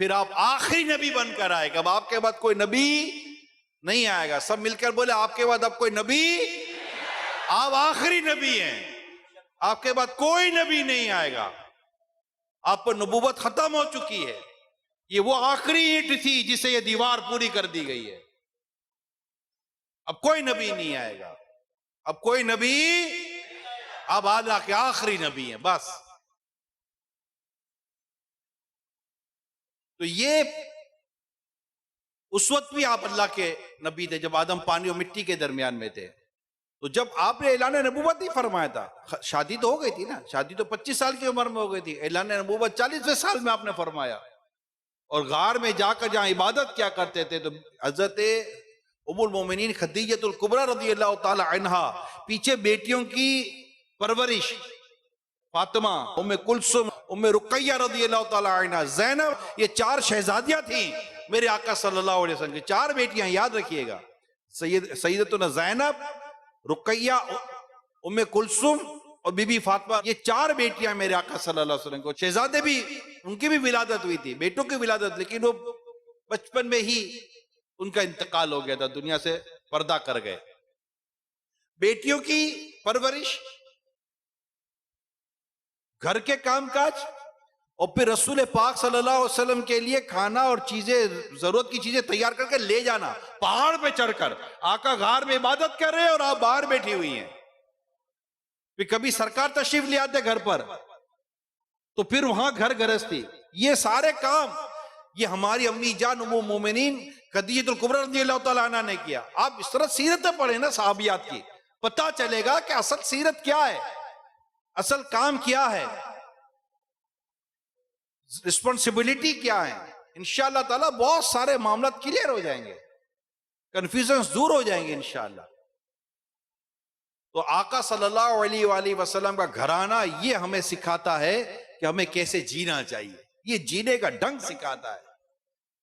پھر آپ آخری نبی بن کر آئے گا۔ اب آپ کے بعد کوئی نبی نہیں آئے گا۔ سب مل کر بولے آپ کے بعد اب کوئی نبی، آپ آخری نبی ہیں، آپ کے بعد کوئی نبی نہیں آئے گا۔ آپ پر نبوت ختم ہو چکی ہے، یہ وہ آخری اینٹ تھی جسے یہ دیوار پوری کر دی گئی ہے۔ اب کوئی نبی نہیں آئے گا، اب کوئی نبی، اب اللہ کے آخری نبی ہیں بس۔ تو یہ اس وقت بھی آپ اللہ کے نبی تھے جب آدم پانی اور مٹی کے درمیان میں تھے۔ تو جب آپ نے اعلان نبوت نہیں فرمایا تھا، شادی تو ہو گئی تھی نا، شادی تو 25 سال کی عمر میں ہو گئی تھی، اعلان نبوت 40ویں سال میں آپ نے فرمایا۔ اور غار میں جا کر جہاں عبادت کیا کرتے تھے، تو حضرت ام المومنین خدیجہ الکبریٰ رضی اللہ تعالی عنہا پیچھے بیٹیوں کی پرورش، فاطمہ، ام کلثوم، ام رقیہ رضی اللہ تعالی عنہا، زینب، یہ 4 شہزادیاں تھیں میرے آقا صلی اللہ علیہ وسلم کی، 4 بیٹیاں، یاد رکھیے گا، سیدتنا زینب، رقیہ، ام کلثوم اور بی بی فاطمہ، یہ 4 بیٹیاں میرے آقا صلی اللہ علیہ وسلم کو۔ شہزادے بھی، ان کی بھی ولادت ہوئی تھی، بیٹوں کی ولادت، لیکن وہ بچپن میں ہی ان کا انتقال ہو گیا تھا، دنیا سے پردہ کر گئے۔ بیٹیوں کی پرورش، گھر کے کام کاج، اور پھر رسول پاک صلی اللہ علیہ وسلم کے لیے کھانا اور چیزیں، ضرورت کی چیزیں تیار کر کے لے جانا، پہاڑ پہ چڑھ کر۔ آقا غار میں عبادت کر رہے ہیں اور آپ باہر بیٹھی ہوئی ہیں۔ پھر کبھی سرکار تشریف لے آتے گھر پر، تو پھر وہاں گھر گرہستی، یہ سارے کام یہ ہماری امی جان ام المومنین خدیجہ الکبریٰ رضی اللہ تعالیٰ عنہ نے کیا۔ آپ اس طرح سیرتیں پڑھیں نا صحابیات کی، پتہ چلے گا کہ اصل سیرت کیا ہے، اصل کام کیا ہے، رسپانسبلٹی کیا ہے۔ انشاءاللہ تعالیٰ بہت سارے معاملات کلیئر ہو جائیں گے، کنفیوژنز دور ہو جائیں گے انشاءاللہ۔ تو آقا صلی اللہ علیہ وآلہ وسلم کا گھرانہ یہ ہمیں سکھاتا ہے کہ ہمیں کیسے جینا چاہیے، یہ جینے کا ڈھنگ سکھاتا ہے۔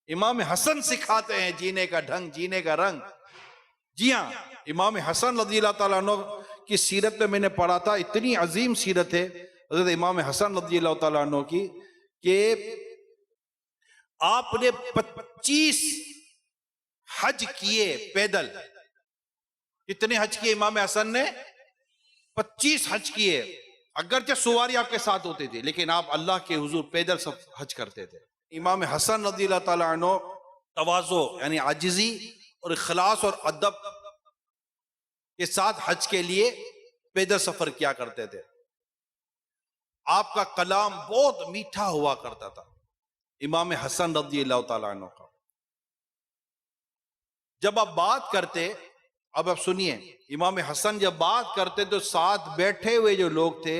امام حسن سکھاتے ہیں جینے کا ڈھنگ، جینے کا رنگ۔ جی ہاں، امام حسن رضی اللہ تعالیٰ عنہ کی سیرت میں نے پڑھا تھا، اتنی عظیم سیرت ہے حضرت امام حسن رضی اللہ تعالیٰ عنہ کی، کہ آپ نے 25 حج کیے پیدل۔ کتنے حج کیے امام حسن نے؟ 25 حج کیے، اگرچہ سواری آپ کے ساتھ ہوتی تھی، لیکن آپ اللہ کے حضور پیدل سب حج کرتے تھے۔ امام حسن رضی اللہ تعالیٰ عنہ تواضع یعنی عاجزی اور اخلاص اور ادب کے ساتھ حج کے لیے پیدل سفر کیا کرتے تھے۔ آپ کا کلام بہت میٹھا ہوا کرتا تھا، امام حسن رضی اللہ تعالیٰ عنہ کا۔ جب آپ بات کرتے، اب آپ سنیے، امام حسن جب بات کرتے تو ساتھ بیٹھے ہوئے جو لوگ تھے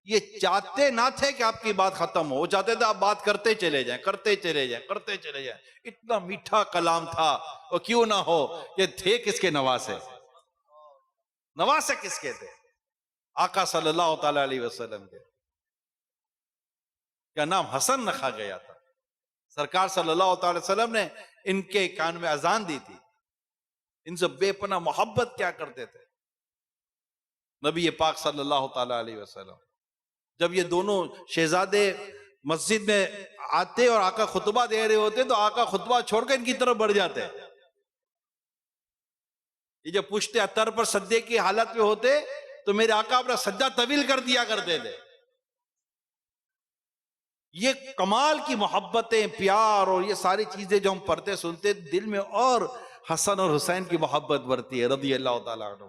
یہ چاہتے نہ تھے کہ آپ کی بات ختم ہو، وہ چاہتے تھے آپ بات کرتے چلے جائیں، کرتے چلے جائیں، کرتے چلے جائیں۔ اتنا میٹھا کلام تھا، اور کیوں نہ ہو، یہ تھے کس کے نواسے؟ نواسے کس کے تھے؟ آقا صلی اللہ تعالی علیہ وسلم کے۔ کیا نام حسن رکھا گیا تھا؟ سرکار صلی اللہ تعالی وسلم نے ان کے کان میں اذان دی تھی، ان سے بے پناہ محبت کیا کرتے تھے نبی پاک صلی اللہ تعالی علیہ وسلم۔ جب یہ دونوں شہزادے مسجد میں آتے اور آقا خطبہ دے رہے ہوتے تو آقا خطبہ چھوڑ کر ان کی طرف بڑھ جاتے۔ یہ جب پشت اتر پر سجدے کی حالت میں ہوتے تو میرے آقا اپنا سجدہ طویل کر دیا کرتے تھے۔ یہ کمال کی محبتیں، پیار اور یہ ساری چیزیں جو ہم پڑھتے سنتے، دل میں اور حسن اور حسین کی محبت بڑھتی ہے رضی اللہ تعالیٰ عنہ۔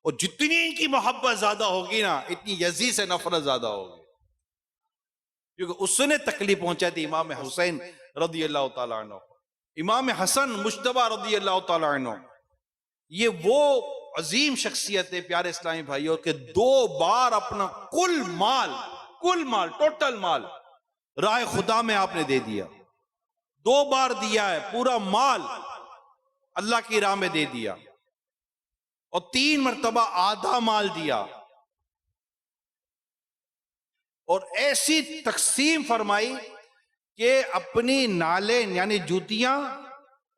اور جتنی ان کی محبت زیادہ ہوگی نا، اتنی یزید سے نفرت زیادہ ہوگی، کیونکہ اس نے تکلیف پہنچا تھی امام حسین رضی اللہ تعالیٰ عنہ۔ امام حسن مجتبی رضی اللہ تعالیٰ عنہ یہ وہ عظیم شخصیت ہے پیارے اسلامی بھائیوں کہ 2 بار اپنا کل مال ٹوٹل مال راہ خدا میں آپ نے دے دیا، 2 بار دیا ہے، پورا مال اللہ کی راہ میں دے دیا، اور 3 مرتبہ آدھا مال دیا، اور ایسی تقسیم فرمائی کہ اپنی نالین یعنی جوتیاں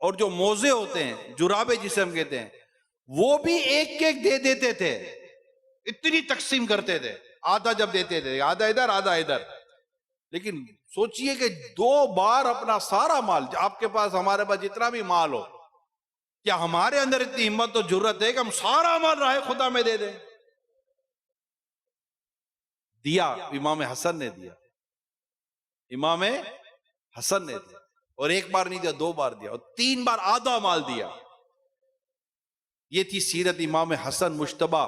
اور جو موزے ہوتے ہیں، جرابے جسے ہم کہتے ہیں، وہ بھی ایک ایک دے دیتے تھے، اتنی تقسیم کرتے تھے، آدھا جب دیتے تھے، آدھا ادھر آدھا ادھر. لیکن سوچئے کہ 2 بار اپنا سارا مال، آپ کے پاس ہمارے پاس جتنا بھی مال ہو، کیا ہمارے اندر اتنی ہمت و جرت ہے کہ ہم سارا مال راہ خدا میں دے دیں؟ دیا. امام حسن نے دیا، امام حسن نے دیا، اور ایک بار نہیں دیا، 2 بار دیا، اور 3 بار آدھا مال دیا. یہ تھی سیرت امام حسن مجتبی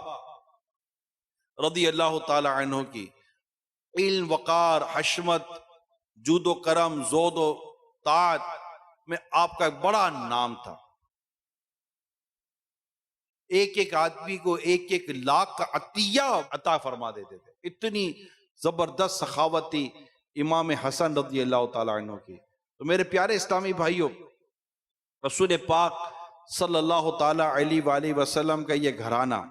رضی اللہ تعالی عنہ کی. علم، وقار، حشمت، جود و کرم، زود و طاعت میں آپ کا ایک بڑا نام تھا. ایک ایک آدمی کو 1 لاکھ کا عطیہ عطا فرما دیتے تھے. اتنی زبردست سخاوت تھی امام حسن رضی اللہ تعالی عنہ کی. تو میرے پیارے اسلامی بھائیوں، رسول پاک صلی اللہ تعالی علیہ وآلہ وسلم کا یہ گھرانہ،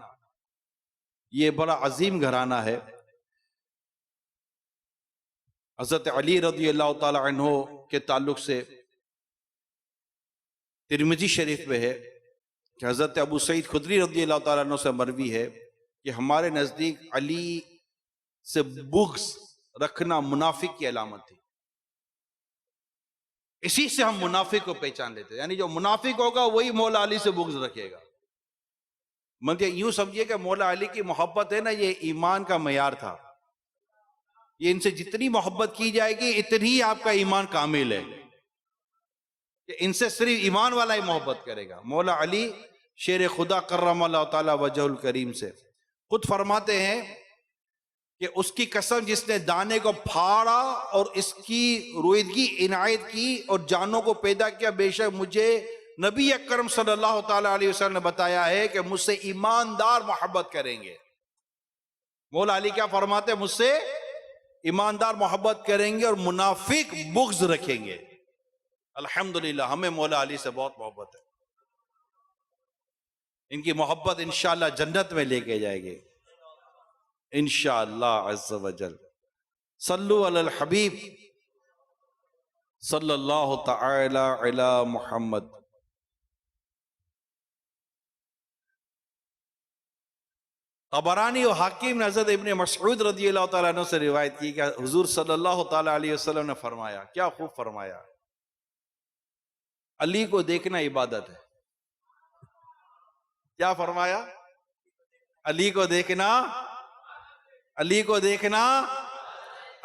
یہ بڑا عظیم گھرانہ ہے. حضرت علی رضی اللہ تعالی عنہ کے تعلق سے ترمذی شریف میں ہے کہ حضرت ابو سعید خدری رضی اللہ تعالیٰ عنہ سے مروی ہے کہ ہمارے نزدیک علی سے بغض رکھنا منافق کی علامت تھی. اسی سے ہم منافق کو پہچان لیتے ہیں، یعنی جو منافق ہوگا وہی مولا علی سے بغض رکھے گا. مطلب یوں سمجھیے کہ مولا علی کی محبت ہے نا، یہ ایمان کا معیار تھا. یہ ان سے جتنی محبت کی جائے گی اتنی ہی آپ کا ایمان کامل ہے، کہ ان سے صرف ایمان والا ہی محبت کرے گا. مولا علی شیر خدا کرم اللہ تعالی وجہ الکریم سے خود فرماتے ہیں کہ اس کی قسم جس نے دانے کو پھاڑا اور اس کی رویدگی عنایت کی اور جانوں کو پیدا کیا، بے شک مجھے نبی اکرم صلی اللہ تعالی علیہ وسلم نے بتایا ہے کہ مجھ سے ایماندار محبت کریں گے. مولا علی کیا فرماتے ہیں؟ مجھ سے ایماندار محبت کریں گے اور منافق بغض رکھیں گے. الحمدللہ ہمیں مولا علی سے بہت محبت ہے. ان کی محبت انشاءاللہ جنت میں لے کے جائے گے انشاءاللہ عز وجل. صلو علی الحبیب صلی اللہ تعالی علی محمد. طبرانی و حاکم نے حضرت ابن مسعود رضی اللہ تعالیٰ عنہ سے روایت کی کہ حضور صلی اللہ تعالی علیہ وسلم نے فرمایا، کیا خوب فرمایا، علی کو دیکھنا عبادت ہے. کیا فرمایا؟ علی کو دیکھنا، علی کو دیکھنا،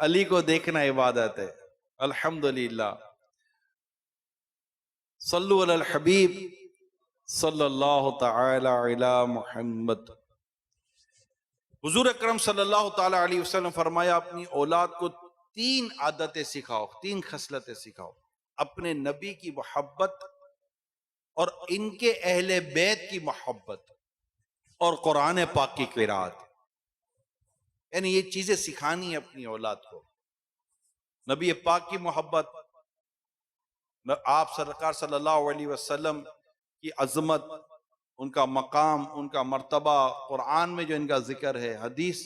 علی کو دیکھنا عبادت ہے. الحمدللہ. صلو علی الحبیب صلی اللہ تعالی علی محمد. حضور اکرم صلی اللہ تعالی علیہ وسلم فرمایا اپنی اولاد کو 3 عادتیں سکھاؤ، 3 خصلتیں سکھاؤ: اپنے نبی کی محبت اور ان کے اہل بیت کی محبت اور قرآن پاک کی قرات. یعنی یہ چیزیں سکھانی ہے اپنی اولاد کو. نبی پاک کی محبت، آپ سرکار صلی اللہ علیہ وسلم کی عظمت، ان کا مقام، ان کا مرتبہ، قرآن میں جو ان کا ذکر ہے، حدیث،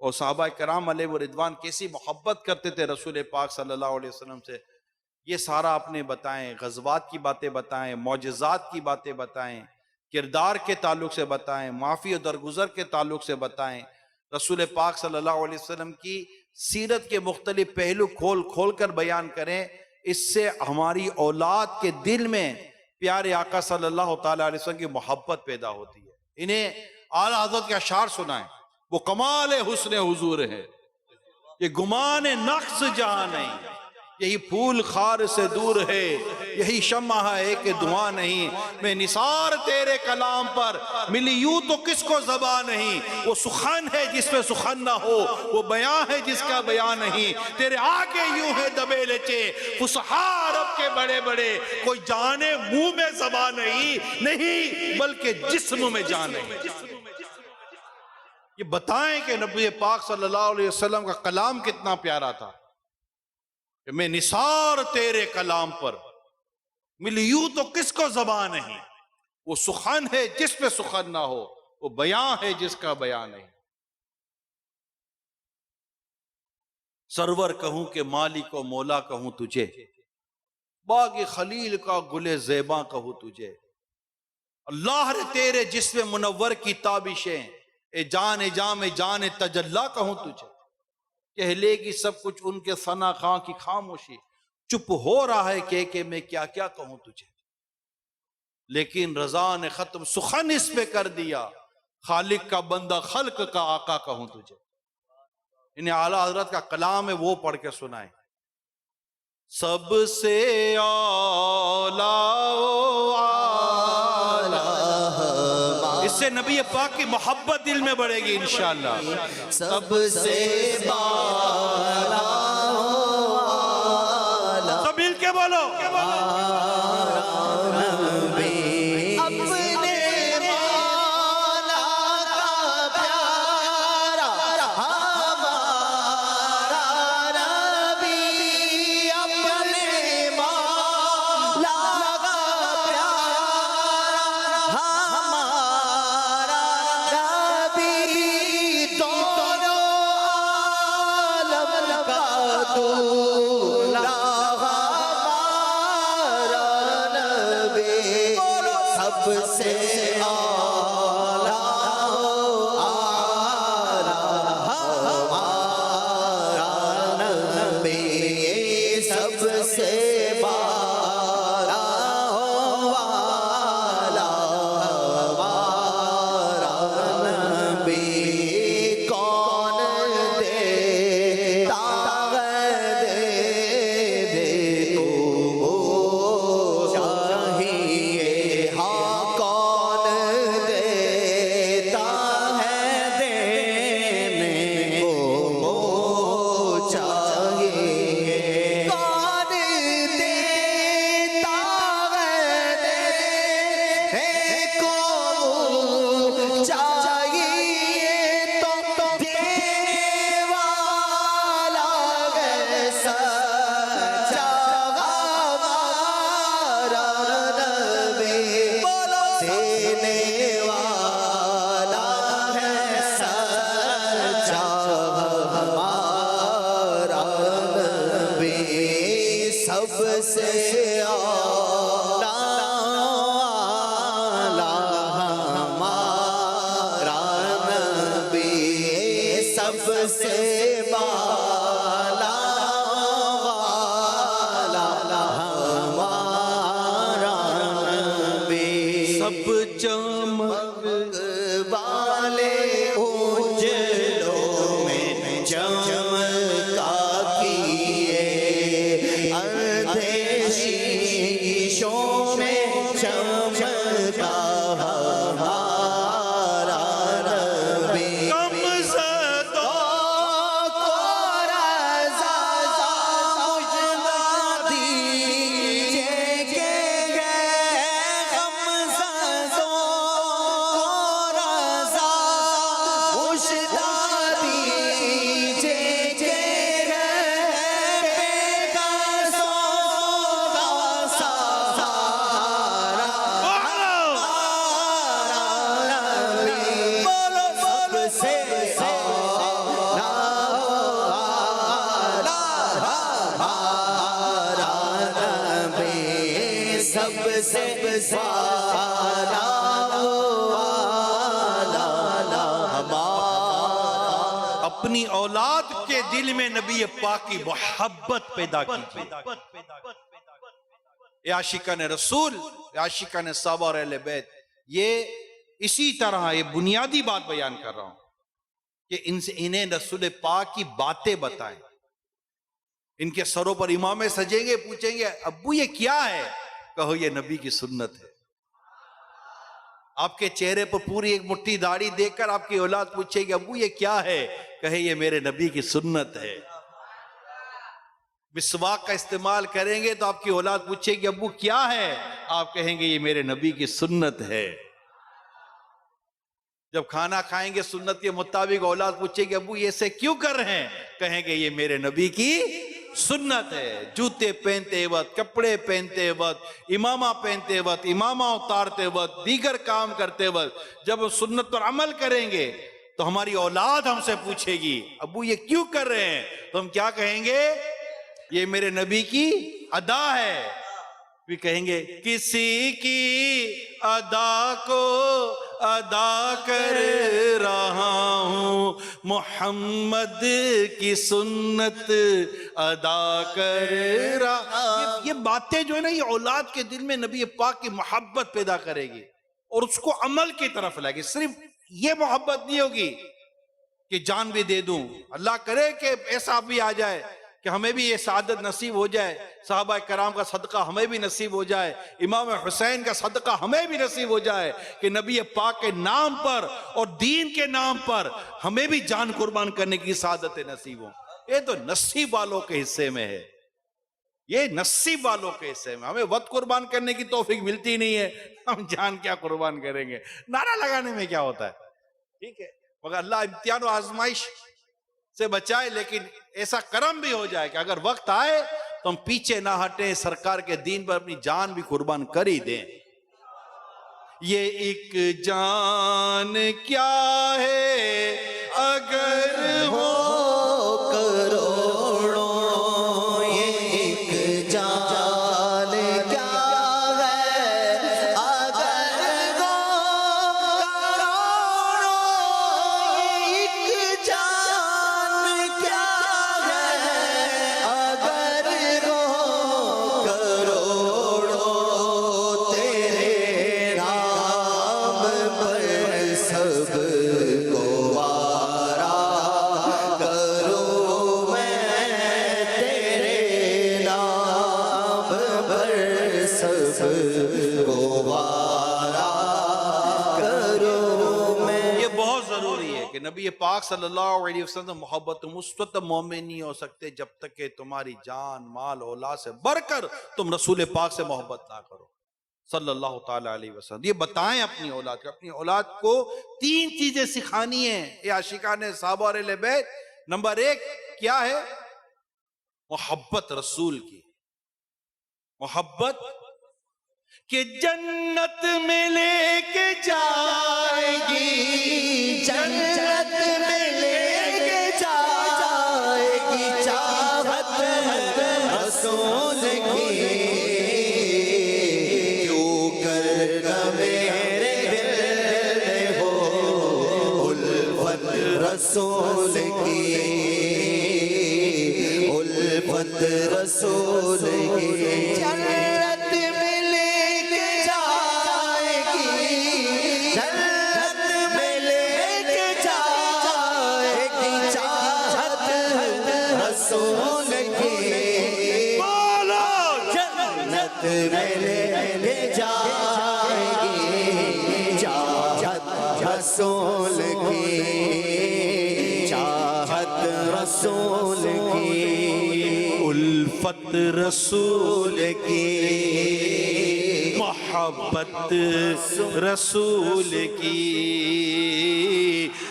اور صحابہ کرام علیہ رضوان کیسی محبت کرتے تھے رسول پاک صلی اللہ علیہ وسلم سے، یہ سارا اپنے بتائیں. غزوات کی باتیں بتائیں، معجزات کی باتیں بتائیں، کردار کے تعلق سے بتائیں، معافی و درگزر کے تعلق سے بتائیں. رسول پاک صلی اللہ علیہ وسلم کی سیرت کے مختلف پہلو کھول کھول کر بیان کریں. اس سے ہماری اولاد کے دل میں پیارے آقا صلی اللہ تعالی علیہ وسلم کی محبت پیدا ہوتی ہے. انہیں اعلیٰ حضرت کے اشعار سنائیں، وہ کمال حسن حضور ہے، یہ گمان نقص جہاں نہیں، یہی پھول خار سے دور ہے، یہی شمع ہے کہ دعا نہیں. میں نثار تیرے کلام پر ملی یوں تو کس کو زبان نہیں. وہ سخن ہے جس میں سخن نہ ہو، وہ بیان ہے جس کا بیان نہیں. تیرے آگے یوں ہے دبے لچے فصحا عرب کے بڑے بڑے، کوئی جانے منہ میں زبان نہیں بلکہ جسم میں جان نہیں. یہ بتائیں کہ نبی پاک صلی اللہ علیہ وسلم کا کلام کتنا پیارا تھا کہ میں نثار تیرے کلام پر ملی یوں تو کس کو زبان نہیں. وہ سخن ہے جس پہ سخن نہ ہو، وہ بیان ہے جس کا بیان نہیں. سرور کہوں کہ مالک و مولا کہوں تجھے، باغ خلیل کا گل زیباں کہوں تجھے، اللہ رے تیرے جسم منور کی تابشیں، اے جان جام جان تجلا کہوں تجھے، کہہ لے گی سب کچھ ان کے ثنا خاں کی خاموشی، چپ ہو رہا ہے کہ میں کیا کیا کہوں تجھے، لیکن رضا نے ختم سخن اس پہ کر دیا، خالق کا بندہ خلق کا آقا کہوں تجھے۔ انہیں اعلیٰ حضرت کا کلام ہے، وہ پڑھ کے سنائیں۔ سب سے اولا اس سے نبی پاک کی محبت دل میں بڑھے گی انشاءاللہ۔ سب سے بالا سب مل کے بولو، اپنی اولاد کے دل میں نبی پاک کی محبت پیدا کیجیے۔ عاشقان رسول، عاشقان صحابہ اور اہل بیت، یہ اسی طرح یہ بنیادی بات بیان کر رہا ہوں کہ انہیں رسول پاک کی باتیں بتائیں۔ ان کے سروں پر امامے سجیں گے، پوچھیں گے ابو یہ کیا ہے؟ کہو یہ نبی کی سنت ہے۔ آپ کے چہرے پر پوری ایک مٹھی داڑھی دیکھ کر آپ کی اولاد پوچھے گی ابو یہ کیا ہے؟ کہے یہ میرے نبی کی سنت ہے۔ مسواک کا استعمال کریں گے تو آپ کی اولاد پوچھے گی ابو کیا ہے؟ آپ کہیں گے یہ میرے نبی کی سنت ہے۔ جب کھانا کھائیں گے سنت کے مطابق، اولاد پوچھے گی ابو یہ ایسے کیوں کر رہے ہیں؟ کہیں گے یہ میرے نبی کی سنت ہے۔ جوتے پہنتے وقت، کپڑے پہنتے وقت، امامہ پہنتے وقت، امامہ اتارتے وقت، دیگر کام کرتے وقت جب سنت پر عمل کریں گے تو ہماری اولاد ہم سے پوچھے گی ابو یہ کیوں کر رہے ہیں، تو ہم کیا کہیں گے؟ یہ میرے نبی کی ادا ہے. بھی کہیں گے کسی کی ادا کو ادا کر رہا ہوں، محمد کی سنت ادا کر رہا. یہ باتیں جو ہے نا، یہ اولاد کے دل میں نبی پاک کی محبت پیدا کرے گی اور اس کو عمل کی طرف لائے گی. صرف یہ محبت نہیں ہوگی کہ جان بھی دے دوں، اللہ کرے کہ ایسا بھی آ جائے کہ ہمیں بھی یہ سعادت نصیب ہو جائے، صحابہ کرام کا صدقہ ہمیں بھی نصیب ہو جائے، امام حسین کا صدقہ ہمیں بھی نصیب ہو جائے کہ نبی پاک کے نام پر اور دین کے نام پر ہمیں بھی جان قربان کرنے کی سعادتیں نصیب ہوں. یہ تو نصیب والوں کے حصے میں ہے، یہ نصیب والوں کے حصے میں. ہمیں وقت قربان کرنے کی توفیق ملتی نہیں ہے، ہم جان کیا قربان کریں گے؟ نعرہ لگانے میں کیا ہوتا ہے؟ ٹھیک ہے، مگر اللہ امتحان و آزمائش سے بچائے، لیکن ایسا کرم بھی ہو جائے کہ اگر وقت آئے تو ہم پیچھے نہ ہٹیں، سرکار کے دین پر اپنی جان بھی قربان کر ہی دیں. یہ ایک جان کیا ہے اگر ہو کروڑوں، یہ ایک جان کیا ہے اگر ہو کروڑوں، ایک جان کیا ہے اگر ہو کروڑوں، تیرے نام پر سب کو وارا کروں میں، تیرے نام پر سب کو وارا کروں میں. یہ بہت ضروری ہے کہ نبی پاک صلی اللہ علیہ وسلم محبت مثبت مومن نہیں ہو سکتے جب تک کہ تمہاری جان مال اولاد سے بڑھ کر تم رسول پاک سے محبت نہ کرو صلی اللہ تعالی علیہ وسلم. یہ بتائیں اپنی اولاد کو، اپنی اولاد کو 3 چیزیں سکھانی ہیں یہ عاشقان صحابہ اور اہل بیت. نمبر 1 کیا ہے؟ محبت رسول کی، محبت کہ جنت میں لے کے جائے گی، جنت میں لے کے جائے گی چاہت رسول کی، کیوں کر میرے دل میں ہو الفت رسول کی، الفت رسول کی. جنت میں لے کے جائے گی، جنت میں لے کے جائے گی چاہت رسول کی، بولو جنت میں لے جائے گی چاہت رسول کی، چاہت رسول کی، الفت رسول کی، محبت رسول کی،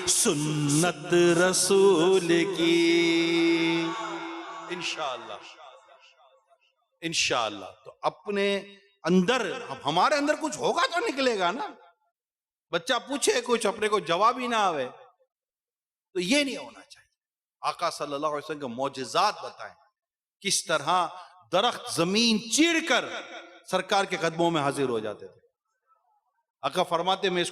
سنت رسول کی. انشاءاللہ انشاءاللہ تو اپنے اندر، ہمارے اندر کچھ ہوگا تو نکلے گا نا. بچہ پوچھے کچھ اپنے کو جواب ہی نہ آوے تو یہ نہیں ہونا چاہیے. آقا صلی اللہ علیہ وسلم کے معجزات بتائیں کس طرح درخت زمین چیر کر سرکار کے قدموں میں حاضر ہو جاتے تھے. آقا فرماتے میں اس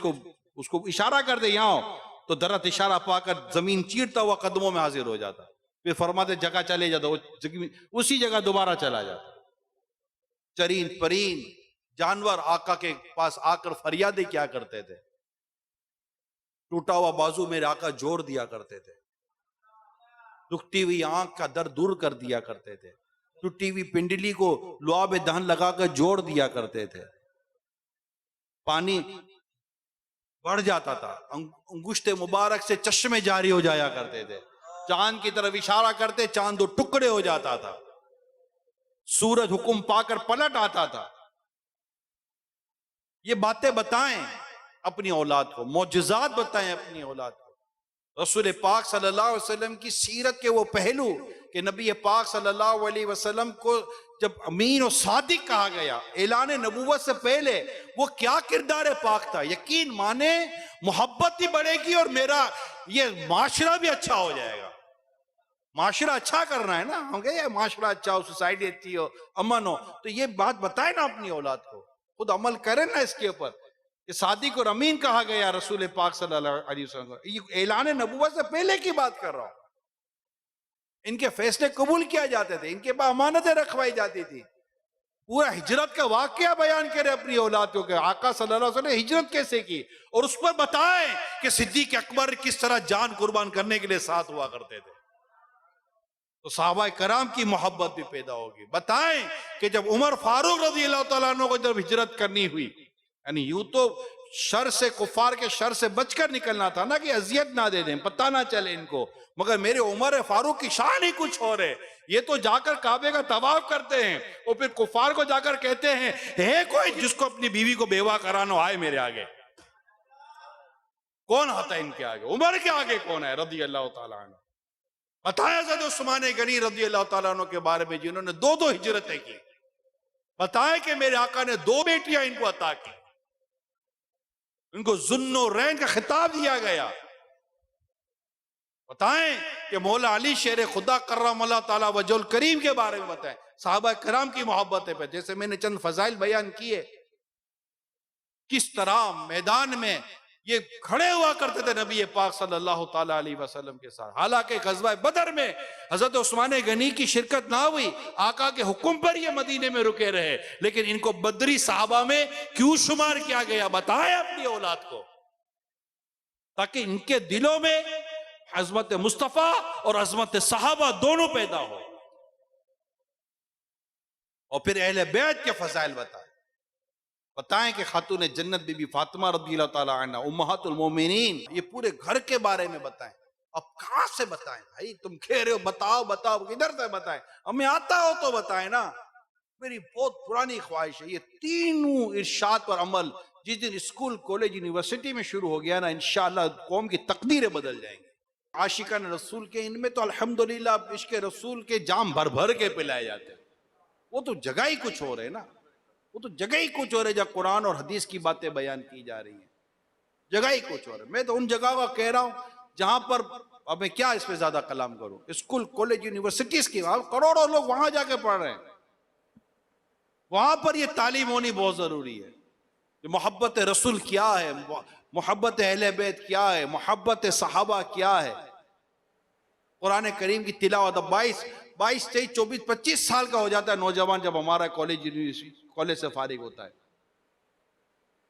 کو اشارہ کر دے یہاں ہو، تو درخت اشارہ پا کر زمین چیرتا ہوا قدموں میں حاضر ہو جاتا. پھر فرماتے جگہ چلے جاتا، اسی جگہ دوبارہ چلا جاتا. چرین پرین جانور آقا کے پاس آ کر فریادیں کیا کرتے تھے. ٹوٹا ہوا بازو میرے آقا جوڑ دیا کرتے تھے، دکھتی ہوئی آنکھ کا درد دور کر دیا کرتے تھے، ٹوٹی ہوئی پنڈلی کو لعاب دہن لگا کر جوڑ دیا کرتے تھے. پانی بڑھ جاتا تھا، انگشت مبارک سے چشمے جاری ہو جایا کرتے تھے. چاند کی طرف اشارہ کرتے، چاند 2 ٹکڑے ہو جاتا تھا. سورج حکم پا کر پلٹ آتا تھا. یہ باتیں بتائیں اپنی اولاد کو، معجزات بتائیں اپنی اولاد کو. رسول پاک صلی اللہ علیہ وسلم کی سیرت کے وہ پہلو کہ نبی پاک صلی اللہ علیہ وسلم کو جب امین و صادق کہا گیا اعلان نبوت سے پہلے، وہ کیا کردار پاک تھا. یقین مانے محبت ہی بڑھے گی اور میرا یہ معاشرہ بھی اچھا ہو جائے گا. معاشرہ اچھا کرنا ہے نا, ہم کہیں یہ معاشرہ اچھا ہو, سوسائٹی اچھی ہو, امن ہو, تو یہ بات بتائے نا اپنی اولاد کو, خود عمل کریں نا اس کے اوپر. کہ صادق اور امین کہا گیا رسول پاک صلی اللہ علیہ وسلم کو. یہ اعلان نبوت سے پہلے کی بات کر رہا ہوں. ان کے فیصلے قبول کیا جاتے تھے, ان کے پاس امانتیں رکھوائی جاتی تھی. پورا ہجرت کا واقعہ بیان کرے اپنی اولاد کو کہ آقا صلی اللہ علیہ وسلم نے ہجرت کیسے کی, اور اس پر بتائیں کہ صدیق اکبر کس طرح جان قربان کرنے کے لیے ساتھ ہوا کرتے تھے. تو صحابہ کرام کی محبت بھی پیدا ہوگی. بتائیں کہ جب عمر فاروق رضی اللہ تعالیٰ عنہ کو جب ہجرت کرنی ہوئی, یعنی یوں تو شر سے, کفار کے شر سے بچ کر نکلنا تھا نا, کہ اذیت نہ دے دیں, پتہ نہ چلے ان کو, مگر میرے عمر فاروق کی شان ہی کچھ اور ہے. یہ تو جا کر کعبے کا طواف کرتے ہیں اور پھر کفار کو جا کر کہتے ہیں ہے کوئی جس کو اپنی بیوی کو بیوہ کرانا آئے میرے آگے. کون آتا ہے ان کے آگے؟ عمر کے آگے کون ہے رضی اللہ تعالیٰ عنہ. بتایا حضرت عثمان غنی رضی اللہ تعالیٰ عنہ کے بارے میں جنہوں نے 2 ہجرتیں کی. بتائیں کہ میرے آقا نے 2 بیٹیاں ان کو عطا کی, ان کو ذوالنورین کا خطاب دیا گیا. بتائیں کہ مولا علی شیر خدا کرم اللہ تعالیٰ وجہ الکریم کے بارے میں بتائیں. صحابہ کرام کی محبت پہ جیسے میں نے چند فضائل بیان کیے, کس طرح میدان میں یہ کھڑے ہوا کرتے تھے نبی پاک صلی اللہ تعالیٰ علیہ وسلم کے ساتھ. حالانکہ غزوہ بدر میں حضرت عثمان غنی کی شرکت نہ ہوئی, آقا کے حکم پر یہ مدینے میں رکے رہے, لیکن ان کو بدری صحابہ میں کیوں شمار کیا گیا؟ بتائیں اپنی اولاد کو, تاکہ ان کے دلوں میں عظمت مصطفیٰ اور عظمت صحابہ دونوں پیدا ہو. اور پھر اہل بیت کے فضائل بتائیں کہ خاتون جنت بی بی فاطمہ رضی اللہ تعالیٰ عنہ امہات المومنین, یہ پورے گھر کے بارے میں بتائیں. اب کہاں سے بتائیں بھائی؟ تم کہہ رہے ہو بتاؤ, کدھر سے بتائیں؟ ہمیں آتا ہو تو بتائیں نا. میری بہت پرانی خواہش ہے یہ تینوں ارشاد پر عمل جس دن اسکول کالج یونیورسٹی میں شروع ہو گیا نا, انشاءاللہ قوم کی تقدیریں بدل جائیں گی. عاشقان رسول کے ان میں تو الحمدللہ عشق رسول کے جام بھر بھر کے پلائے جاتے ہیں. وہ تو جگہ ہی کچھ ہو رہے نا, وہ تو جگہ ہی کچھ ہو رہے جہاں قرآن اور حدیث کی باتیں بیان کی جا رہی ہیں, جگہ ہی کچھ ہو رہا ہے. میں تو ان جگہ کا کہہ رہا ہوں جہاں پر, اب میں کیا اس پہ زیادہ کلام کروں, اسکول کالج یونیورسٹیز کی کروڑوں لوگ وہاں جا کے پڑھ رہے ہیں. وہاں پر یہ تعلیم ہونی بہت ضروری ہے کہ محبت رسول کیا ہے, محبت اہل بیت کیا ہے, محبت صحابہ کیا ہے. قرآن کریم کی تلاوت. 22 23 24 25 سال کا ہو جاتا ہے نوجوان جب ہمارا کالج سے فارغ ہوتا ہے,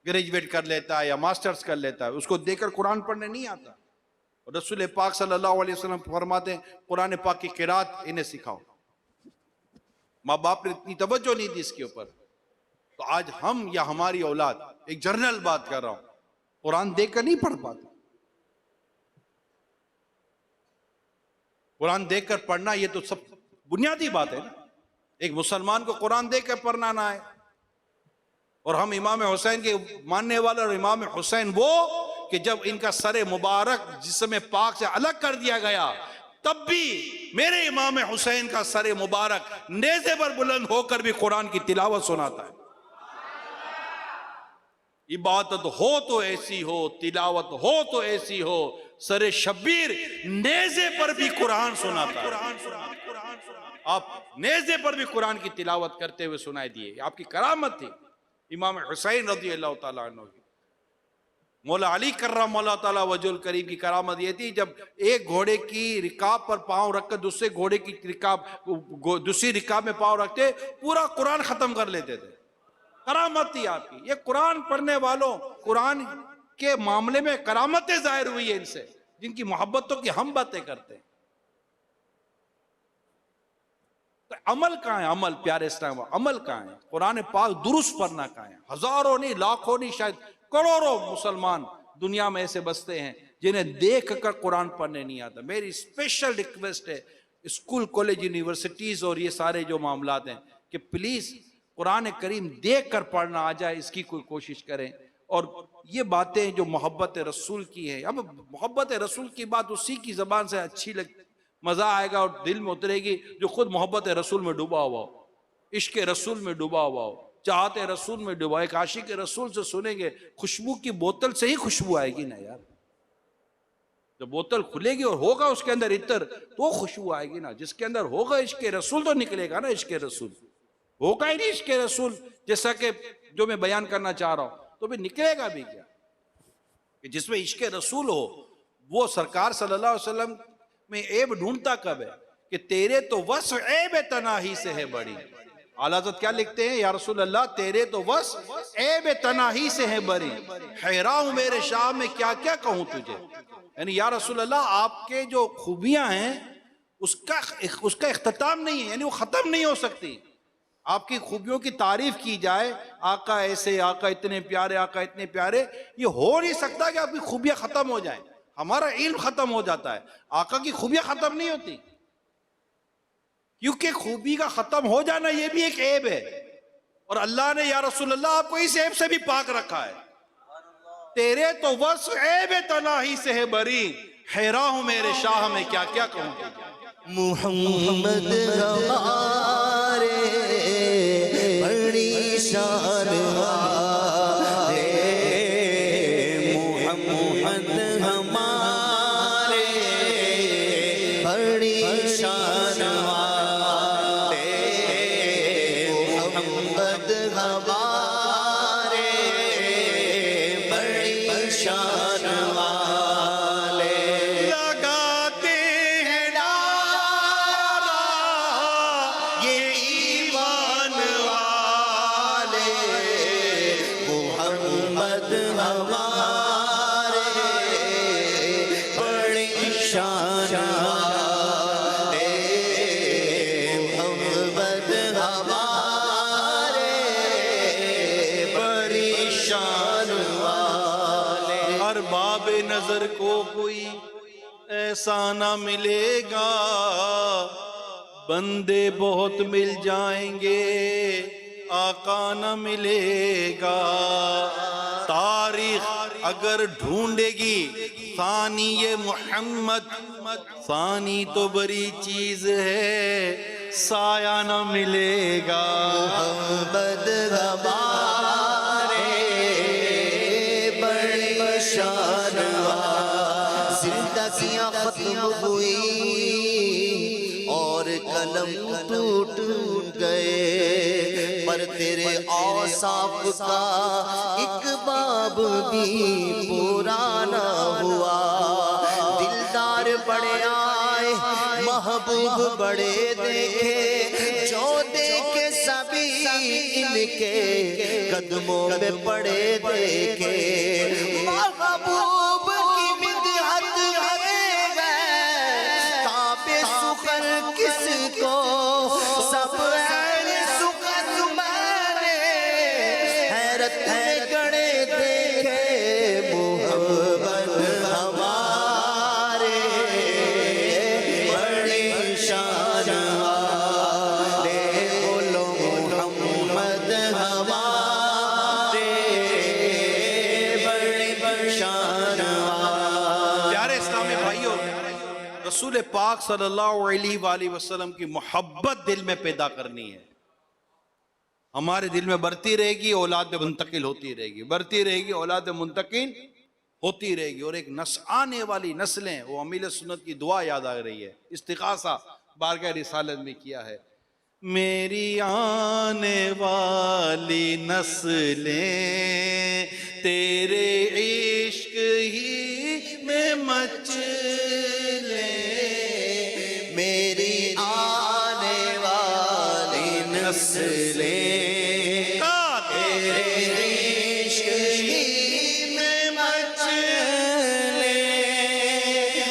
گریجویٹ کر لیتا ہے یا ماسٹرز کر لیتا ہے, اس کو دیکھ کر قرآن پڑھنے نہیں آتا. اور رسول پاک صلی اللہ علیہ وسلم فرماتے ہیں قرآن پاک کی قرات انہیں سکھاؤ. ماں باپ نے اتنی توجہ نہیں دی اس کے اوپر. تو آج ہم یا ہماری اولاد, ایک جنرل بات کر رہا ہوں, قرآن دیکھ کر نہیں پڑھ پاتے. قرآن دیکھ کر پڑھنا یہ تو سب بنیادی بات ہے نا. ایک مسلمان کو قرآن دیکھ کر پڑھنا نہ ہے. اور ہم امام حسین کے ماننے والے, اور امام حسین وہ کہ جب ان کا سر مبارک جسم پاک سے الگ کر دیا گیا تب بھی میرے امام حسین کا سر مبارک نیزے پر بلند ہو کر بھی قرآن کی تلاوت سناتا ہے. عبادت ہو تو ایسی ہو, تلاوت ہو تو ایسی ہو, سر شبیر نیزے پر بھی قرآن سناتا ہے. آپ نیزے پر بھی قرآن کی تلاوت کرتے ہوئے سنائی دیے. آپ کی کرامت تھی امام حسین رضی اللہ تعالیٰ عنہ کی. مولا علی کرم اللہ تعالیٰ وجہ الکریم کی کرامت یہ تھی جب ایک گھوڑے کی رکاب پر پاؤں رکھ کر دوسرے گھوڑے کی دوسری رکاب میں پاؤں رکھتے پورا قرآن ختم کر لیتے تھے. کرامت تھی آپ کی. یہ قرآن پڑھنے والوں, قرآن کے معاملے میں کرامتیں ظاہر ہوئی ہیں ان سے, جن کی محبتوں کی ہم باتیں کرتے ہیں. تو عمل کہاں ہے؟ عمل پیارے اسلام, عمل کہاں ہے؟ قرآن پاک درست پڑھنا کہاں ہے؟ ہزاروں نہیں, لاکھوں نہیں, شاید کروڑوں مسلمان دنیا میں ایسے بستے ہیں جنہیں دیکھ کر قرآن پڑھنے نہیں آتا. میری اسپیشل ریکویسٹ ہے اسکول کالج یونیورسٹیز اور یہ سارے جو معاملات ہیں کہ پلیز قرآن کریم دیکھ کر پڑھنا آ جائے, اس کی کوئی کوشش کریں. اور یہ باتیں جو محبت رسول کی ہیں, اب محبت رسول کی بات اسی کی زبان سے اچھی مزہ آئے گا اور دل میں اترے گی جو خود محبت رسول میں ڈوبا ہوا ہو, عشق رسول میں ڈوبا ہوا ہو, چاہتے رسول میں ڈوبا. ایک عاشق رسول سے سنیں گے, خوشبو کی بوتل سے ہی خوشبو آئے گی نا یار. جب بوتل کھلے گی اور ہوگا اس کے اندر عطر تو خوشبو آئے گی نا. جس کے اندر ہوگا عشق رسول تو نکلے گا نا عشق رسول. ہوگا ہی نہیں عشق رسول جیسا کہ جو میں بیان کرنا چاہ رہا ہوں تو بھی نکلے گا بھی کیا. کہ جس میں عشق رسول ہو وہ سرکار صلی اللہ علیہ وسلم میں عیب ڈھونڈتا کب ہے کہ تیرے تو وصف عیب تناہی سے ہے بڑی. اعلیٰ حضرت کیا لکھتے ہیں؟ یا رسول اللہ تیرے تو وصف عیب تناہی سے ہے بری، حیران ہوں میرے شاہ میں کیا کیا کہوں تجھے. یعنی یا رسول اللہ آپ کے جو خوبیاں ہیں اس کا اختتام نہیں ہے، یعنی وہ ختم نہیں ہو سکتی. آپ کی خوبیوں کی تعریف کی جائے، آقا ایسے، آقا اتنے پیارے، آقا اتنے پیارے، یہ ہو نہیں سکتا کہ آپ کی خوبیاں ختم ہو جائیں. ہمارا علم ختم ہو جاتا ہے، آقا کی خوبیاں ختم نہیں ہوتی. کیونکہ خوبی کا ختم ہو جانا یہ بھی ایک عیب ہے، اور اللہ نے یا رسول اللہ آپ کو اس عیب سے بھی پاک رکھا ہے. تیرے تو وصف عیب تناہی سے ہے بری، حیران ہوں میرے شاہ میں کیا کیا کہوں. محمد ہمارے بڑی شان والے، محمد ہمارے بڑی شان والے، محمد ہمارے بڑی شان والے. لگاتے ہیں نعرہ یہ ایمان والے، محمد ہمارے بڑی شان والے، محمد ہمارے بڑی شان والے. ارباب نظر کو کوئی ایسا نہ ملے گا، بندے بہت مل جائیں گے آقا نہ ملے گا. تاریخ اگر ڈھونڈے گی ثانی یہ محمد، ثانی تو بڑی چیز ہے سایہ نہ ملے گا. محمد ہمارے بڑی شان والے، زندگیاں ختم ہوئی اور قلم ٹوٹ گئے، پر تیرے اوصاف کا ایک باب بھی پورا نہ ہوا. دلدار بڑے آئے، محبوب بڑے دیکھے، جو دیکھے سبھی ان کے قدموں میں پڑے دیکھے. محبوب کی مدحت میں گئے، تاب سخن کس کو، سب عین سخن میں نے حیرت میں گڑے دیکھے. محمد ہمارے بڑی شان والے، بولو محمد ہمارے بڑی شان والے. پیارے اسلامی بھائیوں، رسول پاک صلی اللہ علیہ وآلہ وسلم کی محبت دل میں پیدا کرنی ہے. ہمارے دل میں بڑھتی رہے گی، اولاد میں منتقل ہوتی رہے گی، بڑھتی رہے گی، اولاد میں منتقل ہوتی رہے گی. اور ایک آنے والی نسلیں، وہ امیل سنت کی دعا یاد آ رہی ہے، استغاثہ بارگاہ رسالت میں کیا ہے. میری آنے والی نسلیں تیرے عشق ہی میں مچلیں، میری آنے والی نسلیں تیرے عشق ہی میں مچلیں،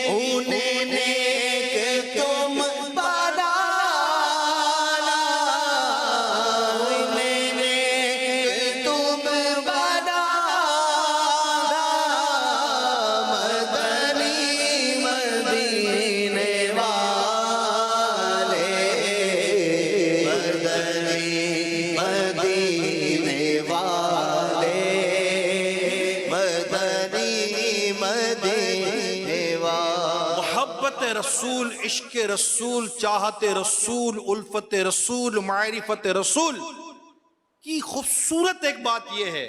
انہیں نیک تم بنانا، انہیں نیک تم بنانا، مدنی مدینے والے، مدنی مدینے والے، مدنی مدینے والے. محبت رسول، عشق رسول، چاہت رسول، الفت رسول، معرفت رسول کی خوبصورت ایک بات یہ ہے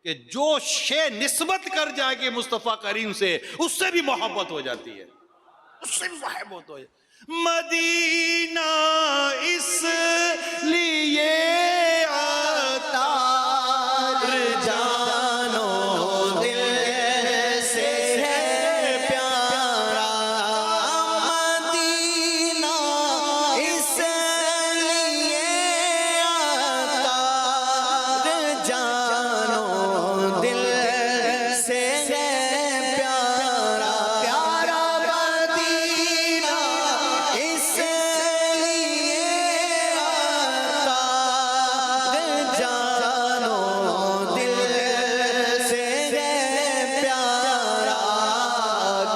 کہ جو شے نسبت کر جائے گی مصطفیٰ کریم سے اس سے بھی محبت ہو جاتی ہے، اس سے بھی محبت ہو جاتی ہے۔ مدینہ اس لیے آتا جانو دل سے ہے پیارا، مدینہ اس لیے آتا جانو دل سے ہے پیارا، پیارا مدینہ اس لیے آتا جانو دل سے ہے پیارا،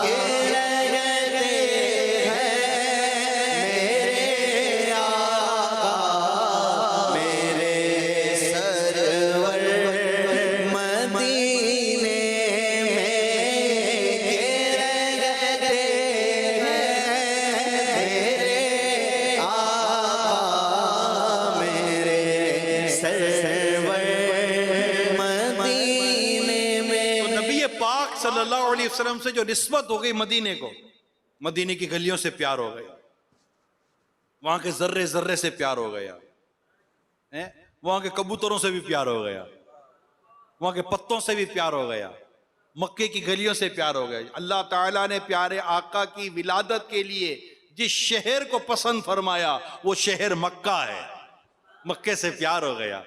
کہ رہتے ہیں میرے آقا میرے سرور مدینے میں، کہ رہتے ہیں میرے آقا میرے سرور مدینے میں۔ تو نبی پاک صلی اللہ علیہ وسلم سے جو نسبت ہو گئی مدینے کو، مدینے کی گلیوں سے پیار ہو گیا، وہاں کے ذرے ذرے سے پیار ہو گیا، وہاں کے کبوتروں سے بھی پیار ہو گیا، وہاں کے پتوں سے بھی پیار ہو گیا، مکے کی گلیوں سے پیار ہو گیا۔ اللہ تعالیٰ نے پیارے آقا کی ولادت کے لیے جس شہر کو پسند فرمایا وہ شہر مکہ ہے، مکے سے پیار ہو گیا۔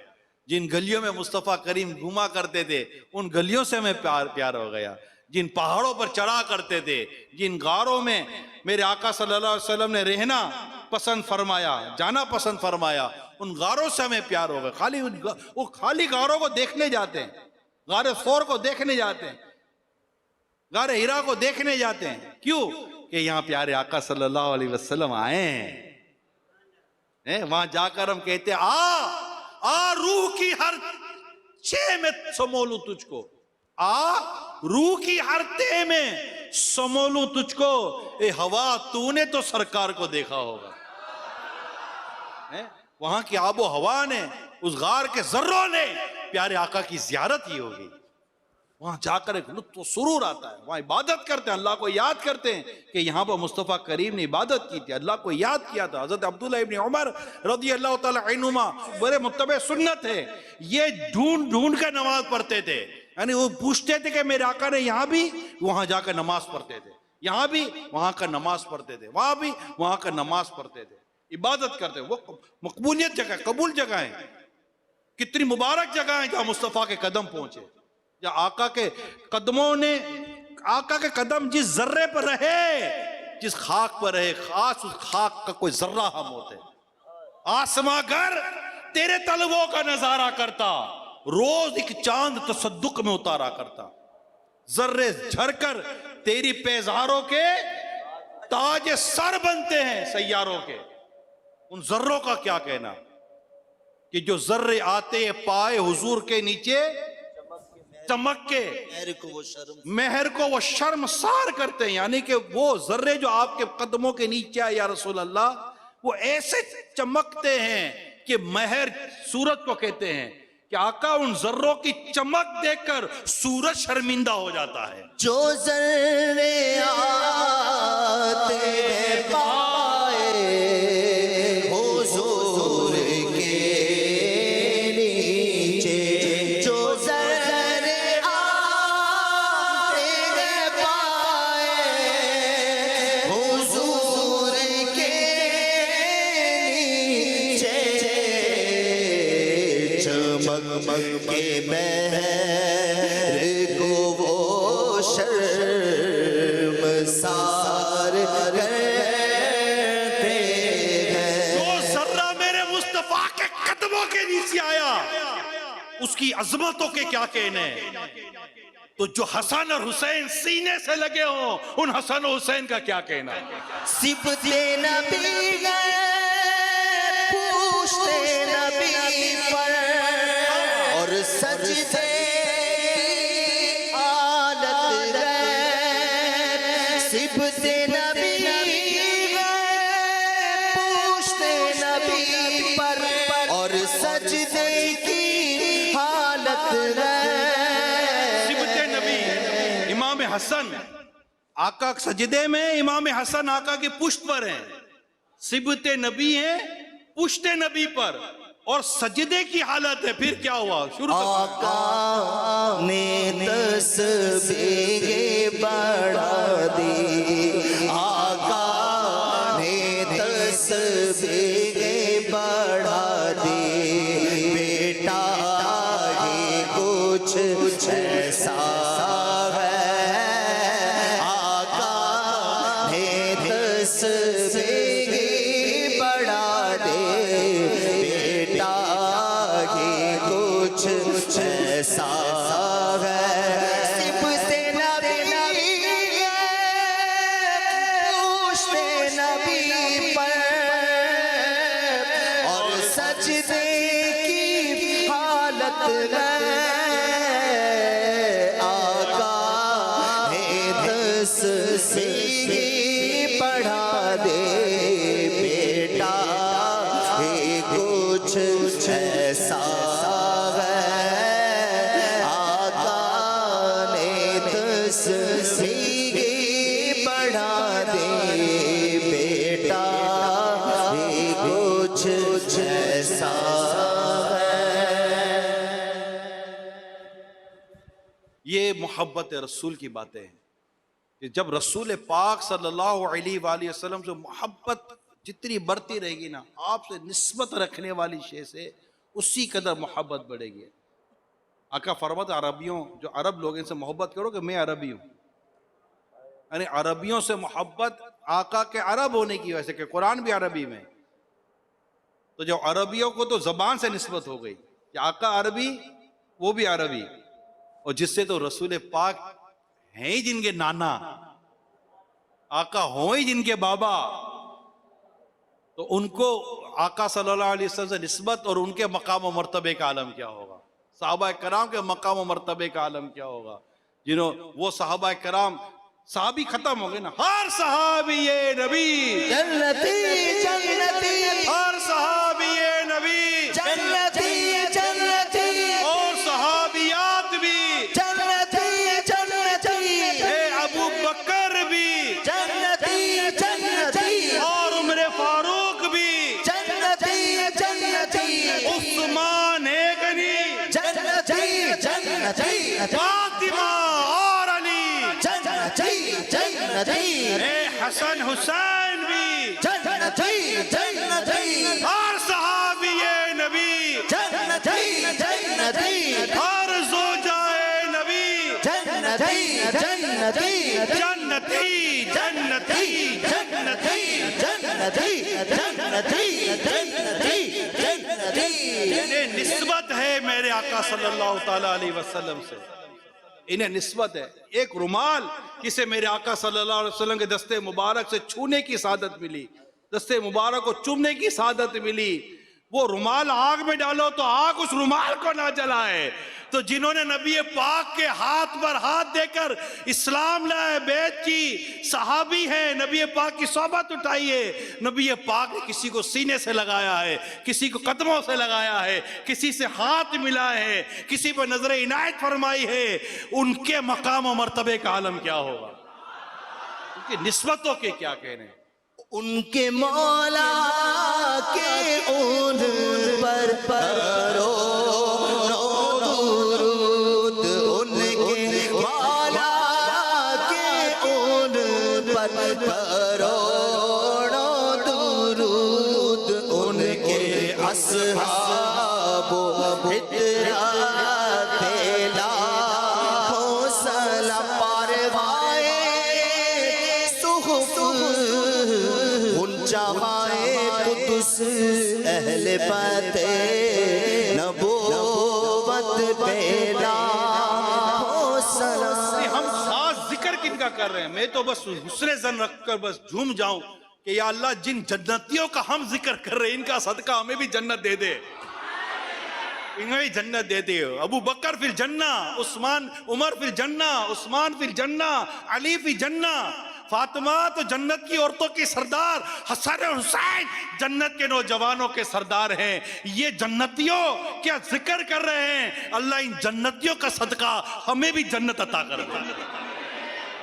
جن گلیوں میں مصطفیٰ کریم گھوما کرتے تھے ان گلیوں سے ہمیں پیار ہو گیا، جن پہاڑوں پر چڑھا کرتے تھے، جن غاروں میں میرے آقا صلی اللہ علیہ وسلم نے رہنا پسند فرمایا، جانا پسند فرمایا، ان غاروں سے ہمیں پیار ہو گیا۔ وہ خالی غاروں کو دیکھنے جاتے ہیں، غار ثور کو دیکھنے جاتے ہیں، غار ہیرا کو دیکھنے جاتے ہیں، کیوں کہ یہاں پیارے آقا صلی اللہ علیہ وسلم آئے ہیں۔ وہاں جا کر ہم کہتے ہیں آ روح کی ہر چے میں سمولوں تجھ کو، آ روح کی ہر تے میں سمولوں تجھ کو، اے ہوا تو نے تو سرکار کو دیکھا ہوگا۔ وہاں کی آب و ہوا نے، اس غار کے ذروں نے پیارے آقا کی زیارت ہی ہوگی۔ وہاں جا کر ایک لطف و سرور آتا ہے، وہاں عبادت کرتے ہیں، اللہ کو یاد کرتے ہیں کہ یہاں پر مصطفیٰ کریم نے عبادت کی تھی، اللہ کو یاد کیا تھا۔ حضرت عبداللہ ابن عمر رضی اللہ تعالی عنہما بڑے متبع سنت ہے، یہ ڈھونڈ ڈھونڈ کر نماز پڑھتے تھے، یعنی وہ پوچھتے تھے کہ میرے آقا نے یہاں بھی، وہاں جا کر نماز پڑھتے تھے، یہاں بھی وہاں کا نماز پڑھتے تھے، وہاں بھی وہاں کا نماز پڑھتے تھے، عبادت کرتے تھے۔ وہ مقبولیت جگہ، قبول جگہ ہیں، کتنی مبارک جگہ ہیں جہاں مصطفیٰ کے قدم پہنچے، یا آقا کے قدموں نے، آقا کے قدم جس ذرے پر رہے، جس خاک پر رہے، خاص اس خاک کا کوئی ذرہ ہم ہوتے۔ آسماں گر تیرے طلبوں کا نظارہ کرتا، روز ایک چاند تصدق میں اتارا کرتا، ذرے جھڑ کر تیری پیزاروں کے تاج سر بنتے ہیں سیاروں کے۔ ان ذروں کا کیا کہنا کہ جو ذرے آتے پائے حضور کے نیچے چمک کے مہر کو وہ شرمسار کرتے ہیں، یعنی کہ وہ ذرے جو آپ کے قدموں کے نیچے آئے یا رسول اللہ، وہ ایسے چمکتے ہیں کہ مہر سورج کو کہتے ہیں کہ آقا ان ذروں کی چمک دیکھ کر سورج شرمندہ ہو جاتا ہے۔ جو ذرے آتے پائے حضور کے نیچے، جو ذرے آتے پائے حضور کے نیچے، چمک کے مہر کو وہ شرمسار کرتے ہیں۔ جو ذرہ میرے مصطفیٰ کے قدموں کے نیچے آیا اس کی عظمتوں کے کیا کہنے، تو جو حسن اور حسین سینے سے لگے ہوں ان حسن و حسین کا کیا کہنا۔ صفت نبی گئے پوچھتے نبی پر، اور سجدے کی حالت گئے، صفت نبی گئے پوچھتے نبی پر، اور سجدے کی حالت گئے، امام حسن آقا سجدے میں، امام حسن آقا کی پشت پر ہیں، سبت نبی ہیں پشت نبی پر، اور سجدے کی حالت ہے. پھر کیا ہوا؟ شروع آقا نے تسبیح بڑھا دی، آقا نے تسبیح بڑھا دی، بیٹا ہی کچھ ایسا ہے، آقا نے تسبیح بڑھا دے، بیٹا ہی کچھ ایسا ہے. سبت نبی پشت نبی پر، اور سجدے کی حالت ہے، آقا نے تسبیح پڑھا دے، بیٹا ہی کچھ ایسا ہے، آقا نے تسبیح پڑھا دے، بیٹا ہی کچھ ایسا ہے. یہ محبت رسول کی باتیں ہیں کہ جب رسول پاک صلی اللہ علیہ وآلہ وسلم سے محبت جتنی بڑھتی رہے گی نا، آپ سے نسبت رکھنے والی شے سے اسی قدر محبت بڑھے گی. آقا فرماتے عربیوں، جو عرب لوگ ان سے محبت کرو کہ میں عربی ہوں، یعنی عربیوں سے محبت آقا کے عرب ہونے کی وجہ سے کہ قرآن بھی عربی میں. تو جو عربیوں کو تو زبان سے نسبت ہو گئی کہ آقا عربی وہ بھی عربی، اور جس سے تو رسول پاک ہیں ہی جن کے نانا، آقا ہوں ہی جن کے بابا، تو ان کو آقا صلی اللہ علیہ وسلم سے نسبت اور ان کے مقام و مرتبے کا عالم کیا ہوگا، صحابہ کرام کے مقام و مرتبے کا عالم کیا ہوگا، جنہوں وہ صحابہ کرام، صحابی ختم ہو گئے نا، ہر صحابی نبی جنتی جنتی، ہر صحابی نبی جنتی جنتی، اور صحابیات بھی، جنتی جنتی، اے ابو بکر بھی، جنتی جنتی، اور عمر فاروق بھی، جنتی جنتی، عثمان غنی، جنتی جنتی، فاطمہ اور علی، جنتی جنتی، اے حسن حسین بھی، جنتی جنتی، ہر صحابی نبی، جنتی جنتی، ہر زوجہ نبی، جنتی جنتی، جنتی جنتی جنتی، جنتی جنتی جنتی جنتی. انہیں نسبت ہے میرے آقا صلی اللہ تعالیٰ علیہ وسلم سے، انہیں نسبت ہے. ایک رومال کسے میرے آقا صلی اللہ علیہ وسلم کے دستے مبارک سے چھونے کی سعادت ملی، دستے مبارک کو چومنے کی سعادت ملی. وہ رومال آگ میں ڈالو تو آگ اس رومال کو نہ جلائے. تو جنہوں نے نبی پاک کے ہاتھ پر ہاتھ دے کر اسلام لائے، بیعت کی، صحابی ہیں، نبی پاک کی صحبت اٹھائی ہے. نبی پاک نے کسی کو سینے سے لگایا ہے، کسی کو قدموں سے لگایا ہے، کسی سے ہاتھ ملائے ہیں، کسی پر نظر عنایت فرمائی ہے. ان کے مقام و مرتبے کا عالم کیا ہوگا، ان کی نسبتوں کے کیا کہنے ہیں. ان کے مولا کے ان پر کرو درود، ان کے مولا کے ان پر کرو درود، ان کے اصحاب و فطرت لاکھوں سلام پروائے صحف جہائے قدس اہل بیت نبوت پہ لاکھوں سلام. ہم خاص ذکر کن کا کر رہے ہیں؟ میں تو بس حسن زن رکھ کر بس جھوم جاؤں کہ یا اللہ جن جنتیوں کا ہم ذکر کر رہے ہیں ان کا صدقہ ہمیں بھی جنت دے دے، انہیں بھی جنت دے دے. ابو بکر فی الجنہ، عمر فی الجنہ، عثمان فی الجنہ، علی فی الجنہ، فاطمہ تو جنت کی عورتوں کی سردار، حسن حسین جنت کے نوجوانوں کے سردار ہیں. یہ جنتیوں کیا ذکر کر رہے ہیں؟ اللہ ان جنتیوں کا صدقہ ہمیں بھی جنت عطا کر دے.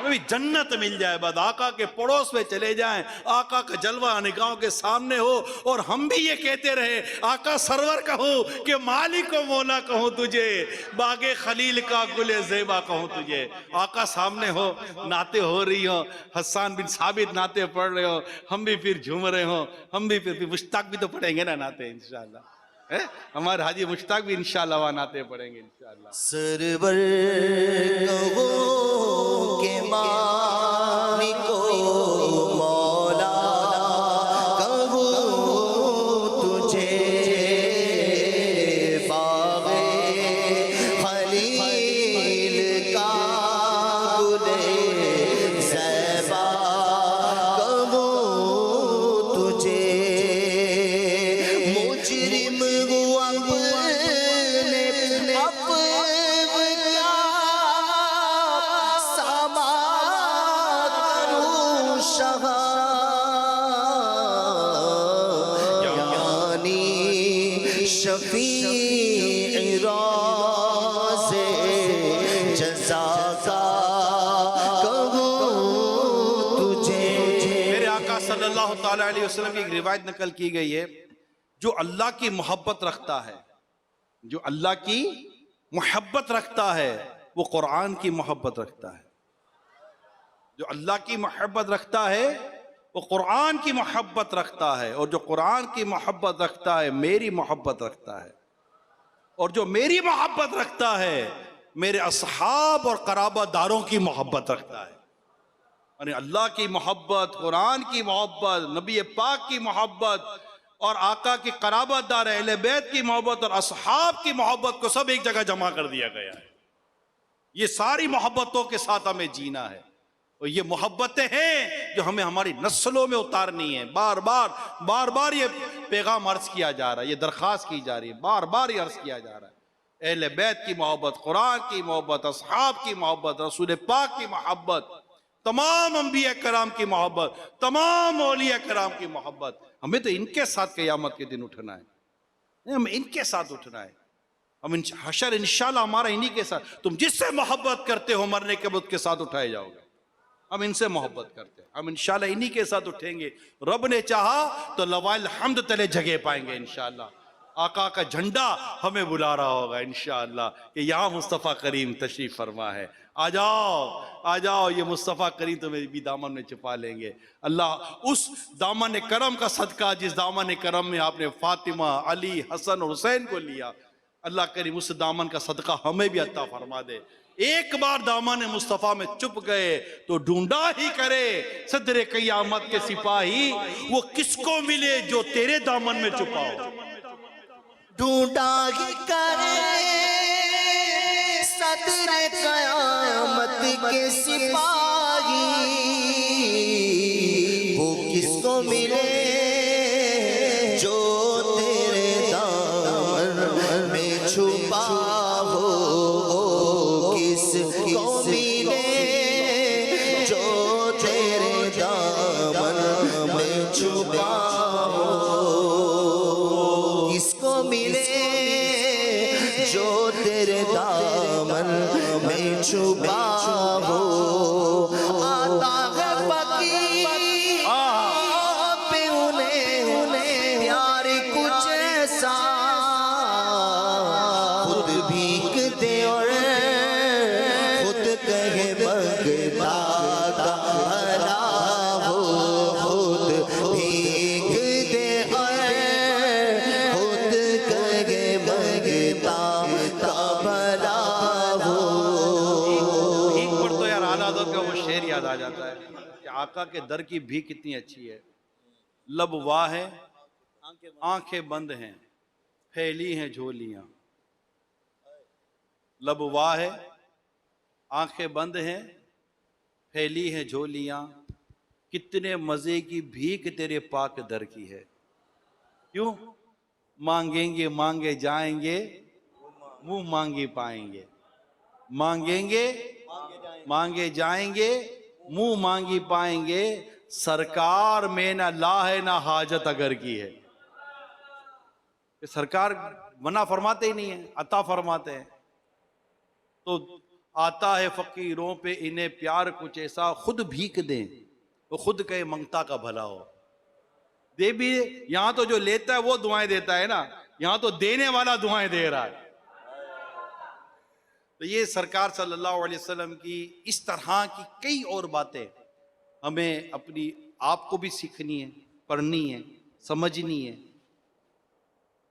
بھی جنت مل جائے، بس آقا کے پڑوس میں چلے جائیں، آقا کا جلوہ نگاہوں کے سامنے ہو، اور ہم بھی یہ کہتے رہے آقا سرور کہوں کہ مالک و مولا کہوں تجھے، باغ خلیل کا گل زیبا کہوں تجھے۔ آقا سامنے ہو، نعتیں ہو رہی ہوں، حسان بن ثابت نعتیں پڑھ رہے ہوں، ہم بھی پھر جھوم رہے ہوں، ہم بھی پھر مشتاق بھی تو پڑھیں گے نا نعتیں انشاءاللہ، ہمارے حاجی مشتاق بھی انشاءاللہ وہاں نعتیں پڑھیں گے انشاءاللہ۔ سرور کہو کہ مالک و مولا کہوں تجھے، باغ خلیل کا گل زیبا کہوں تجھے، مجرم ہوں اپنے شفیع راز جزا کا کہوں تجھے۔ میرے آقا صلی اللہ تعالیٰ علیہ وسلم کی ایک روایت نقل کی گئی ہے، جو اللہ کی محبت رکھتا ہے، جو اللہ کی محبت رکھتا ہے وہ قرآن کی محبت رکھتا ہے، جو اللہ کی محبت رکھتا ہے وہ قرآن کی محبت رکھتا ہے، اور جو قرآن کی محبت رکھتا ہے میری محبت رکھتا ہے، اور جو میری محبت رکھتا ہے میرے اصحاب اور قرابہ داروں کی محبت رکھتا ہے۔ یعنی اللہ کی محبت، قرآن کی محبت، نبی پاک کی محبت، اور آقا کی قرابت دار اہل بیت کی محبت اور اصحاب کی محبت کو سب ایک جگہ جمع کر دیا گیا ہے۔ یہ ساری محبتوں کے ساتھ ہمیں جینا ہے، اور یہ محبتیں ہیں جو ہمیں ہماری نسلوں میں اتارنی ہیں۔ بار بار یہ پیغام عرض کیا جا رہا ہے، یہ درخواست کی جا رہی ہے، بار بار یہ عرض کیا جا رہا ہے، اہل بیت کی محبت، قرآن کی محبت، اصحاب کی محبت، رسول پاک کی محبت، تمام انبیاء کرام کی محبت، تمام اولیاء کرام کی محبت۔ ہمیں تو ان کے ساتھ قیامت کے دن اٹھنا ہے، ہمیں ان کے ساتھ اٹھنا ہے، ہم حشر انشاءاللہ ہمارا انہی کے ساتھ۔ تم جس سے محبت کرتے ہو مرنے کے بعد کے ساتھ اٹھائے جاؤ گے، ہم ان سے محبت کرتے ہیں، ہم انشاءاللہ انہی کے ساتھ اٹھیں گے۔ رب نے چاہا تو لوائے الحمد تلے جگہ پائیں گے انشاءاللہ، آقا کا جھنڈا ہمیں بلا رہا ہوگا انشاءاللہ کہ یہاں مصطفیٰ کریم تشریف فرما ہے، آ جاؤ، یہ مصطفیٰ کریم تمہیں بھی دامن میں چھپا لیں گے۔ اللہ اس دامن کرم کا صدقہ جس دامن کرم میں آپ نے فاطمہ، علی، حسن اور حسین کو لیا، اللہ کریم اس دامن کا صدقہ ہمیں بھی عطا فرما دے۔ ایک بار دامن مصطفیٰ میں چھپ گئے تو ڈھونڈا ہی کرے صدر قیامت کے سپاہی، وہ کس کو ملے جو تیرے دامن میں چھپا ہو۔ ڈھونڈا ہی کرے صدر قیامت کے سپاہی، وہ کس کو ملے جو تیرے دامن میں چھپا ہو، کس کو ملے جو تیرے دامن میں چھپا ہو، کس کو ملے جو تیرے دامن میں چھپا ہو۔ آتا ہے فقیر پہ انہیں پیار کچھ ایسا، خود بھیک دے اور خود کہے مانگتا کا بھلا ہو، خود بھیک دے اور خود کہے مانگتا کا بھلا ہو۔ بھیک پر تو یار اعلیٰ حضرت کا وہ شعر یاد آ جاتا ہے کہ آقا کے در کی بھیک کتنی اچھی ہے۔ لب واہ ہے، آنکھیں بند ہیں، پھیلی ہیں جھولیاں۔ لب واہ ہے، آنکھیں بند ہیں، پھیلی ہیں جھولیاں، کتنے مزے کی بھیک تیرے پاک در کی ہے۔ کیوں؟ مانگیں گے مانگے جائیں گے، منہ مانگی پائیں گے، مانگیں گے مانگے جائیں گے، منہ مانگی پائیں گے، سرکار میں نہ لا ہے نہ حاجت اگر کی ہے۔ کہ سرکار منع فرماتے ہی نہیں ہیں، عطا فرماتے ہیں۔ تو آتا ہے فقیروں پہ انہیں پیار کچھ ایسا، خود بھیک دیں وہ خود کہے منگتا کا بھلا ہو. دے بھی یہاں تو جو لیتا ہے وہ دعائیں دیتا ہے نا، یہاں تو دینے والا دعائیں دے رہا ہے. تو یہ سرکار صلی اللہ علیہ وسلم کی اس طرح کی کئی اور باتیں ہمیں اپنی آپ کو بھی سیکھنی ہے، پڑھنی ہے، سمجھنی ہے.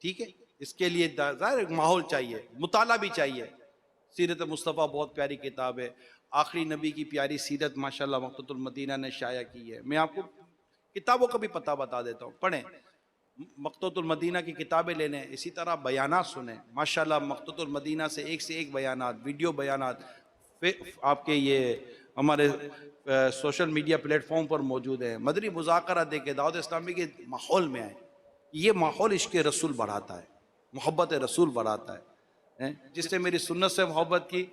ٹھیک ہے، اس کے لیے ظاہر ایک ماحول چاہیے، مطالعہ بھی چاہیے. سیرت مصطفیٰ بہت پیاری کتاب ہے، آخری نبی کی پیاری سیرت ماشاءاللہ مقتۃ المدینہ نے شائع کی ہے. میں آپ کو کتابوں کا بھی پتہ بتا دیتا ہوں، پڑھیں. مقتۃ المدینہ کی کتابیں لے لیں، اسی طرح بیانات سنیں. ماشاءاللہ مقتۃ المدینہ سے ایک بیانات، ویڈیو بیانات آپ کے یہ ہمارے سوشل میڈیا پلیٹ فارم پر موجود ہیں. مدنی مذاکرہ دیکھیں، دعوت اسلامی کے ماحول میں آئیں. یہ ماحول عشق رسول بڑھاتا ہے، محبت رسول بڑھاتا ہے. جس نے میری سنت سے محبت کی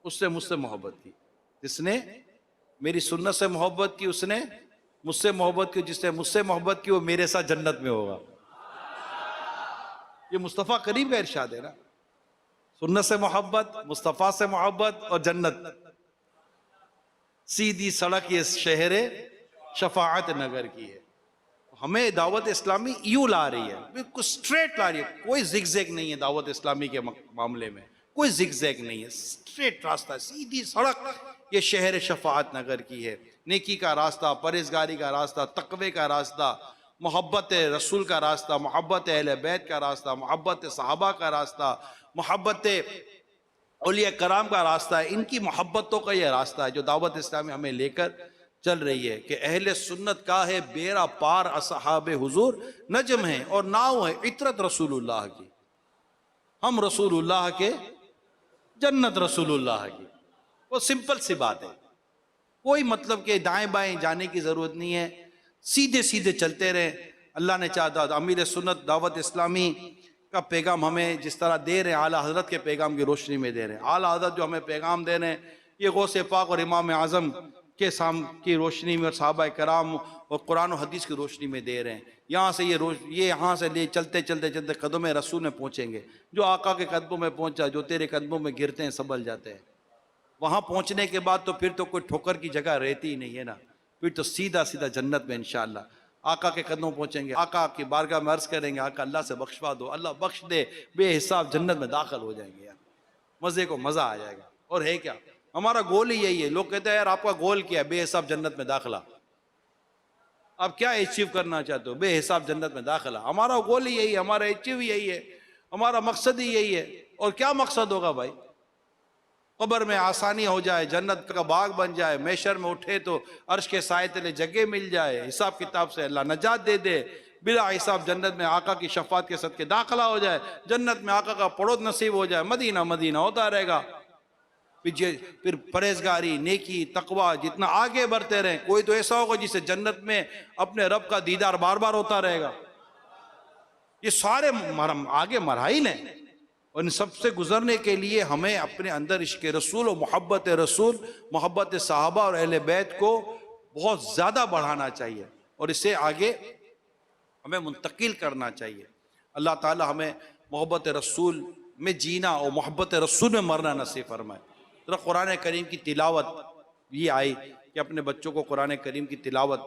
اس نے مجھ سے محبت کی، جس نے میری سنت سے محبت کی اس نے مجھ سے محبت کی، جس نے مجھ سے محبت کی وہ میرے ساتھ جنت میں ہوگا. یہ مصطفیٰ کریم کا ارشاد ہے نا، سنت سے محبت، مصطفیٰ سے محبت اور جنت. سیدھی سڑک یہ شہر شفاعت نگر کی ہے. ہمیں دعوت اسلامی یوں لا رہی ہے، بالکل سٹریٹ لا رہی ہے. کوئی زگ زیگ نہیں ہے دعوت اسلامی کے معاملے میں، کوئی زگ زیگ نہیں ہے. سٹریٹ راستہ، سیدھی سڑک یہ شہر شفاعت نگر کی ہے. نیکی کا راستہ، پرہیزگاری کا راستہ، تقوی کا راستہ، محبت رسول کا راستہ، محبت اہل بیت کا راستہ، محبت صحابہ کا راستہ، محبت اولیاء کرام کا راستہ ہے. ان کی محبتوں کا یہ راستہ ہے جو دعوت اسلامی ہمیں لے کر چل رہی ہے کہ اہل سنت کا ہے بیڑا پار، اصحاب حضور نجم ہیں اور ناؤ ہے عطرت رسول اللہ کی. ہم رسول اللہ کے، جنت رسول اللہ کی. وہ سمپل سی بات ہے، کوئی مطلب کہ دائیں بائیں جانے کی ضرورت نہیں ہے. سیدھے سیدھے چلتے رہیں. اللہ نے چاہتا امیر سنت دعوت اسلامی کا پیغام ہمیں جس طرح دے رہے ہیں، اعلیٰ حضرت کے پیغام کی روشنی میں دے رہے ہیں. اعلیٰ حضرت جو ہمیں پیغام دے رہے ہیں یہ غوث پاک اور امام اعظم کے کی روشنی میں اور صحابہ کرام اور قرآن و حدیث کی روشنی میں دے رہے ہیں. یہاں سے یہ یہاں سے لے چلتے چلتے چلتے قدم رسول میں پہنچیں گے. جو آقا کے قدموں میں پہنچا، جو تیرے قدموں میں گرتے ہیں سنبھل جاتے ہیں. وہاں پہنچنے کے بعد تو پھر تو کوئی ٹھوکر کی جگہ رہتی ہی نہیں ہے نا، پھر تو سیدھا سیدھا جنت میں انشاءاللہ آقا کے قدموں پہنچیں گے. آقا کی بارگاہ میں عرض کریں گے آقا اللہ سے بخشوا دو، اللہ بخش دے، بے حساب جنت میں داخل ہو جائیں گے. یار مزے کو مزہ آ جائے گا. اور ہے کیا، ہمارا گول ہی یہی ہے. لوگ کہتے ہیں یار آپ کا گول کیا ہے؟ بے حساب جنت میں داخلہ. آپ کیا اچیو کرنا چاہتے ہو؟ بے حساب جنت میں داخلہ. ہمارا گول ہی یہی ہے، ہمارا اچیو یہی ہے، ہمارا مقصد ہی یہی ہے. اور کیا مقصد ہوگا بھائی؟ قبر میں آسانی ہو جائے، جنت کا باغ بن جائے، محشر میں اٹھے تو عرش کے سائے تلے جگہ مل جائے، حساب کتاب سے اللہ نجات دے دے، بلا حساب جنت میں آقا کی شفاعت کے صدقے داخلہ ہو جائے، جنت میں آقا کا پڑوس نصیب ہو جائے، مدینہ مدینہ ہوتا رہے گا. پھر پرہیزگاری، نیکی، تقوی جتنا آگے بڑھتے رہیں، کوئی تو ایسا ہوگا جسے جنت میں اپنے رب کا دیدار بار بار ہوتا رہے گا. یہ سارے آگے مراحل ہیں، اور ان سب سے گزرنے کے لیے ہمیں اپنے اندر عشق رسول اور محبت رسول، محبت صحابہ اور اہل بیت کو بہت زیادہ بڑھانا چاہیے اور اسے آگے ہمیں منتقل کرنا چاہیے. اللہ تعالی ہمیں محبت رسول میں جینا اور محبت رسول میں مرنا نصیب فرمائے. ذرا قرآن کریم کی تلاوت یہ آئی کہ اپنے بچوں کو قرآن کریم کی تلاوت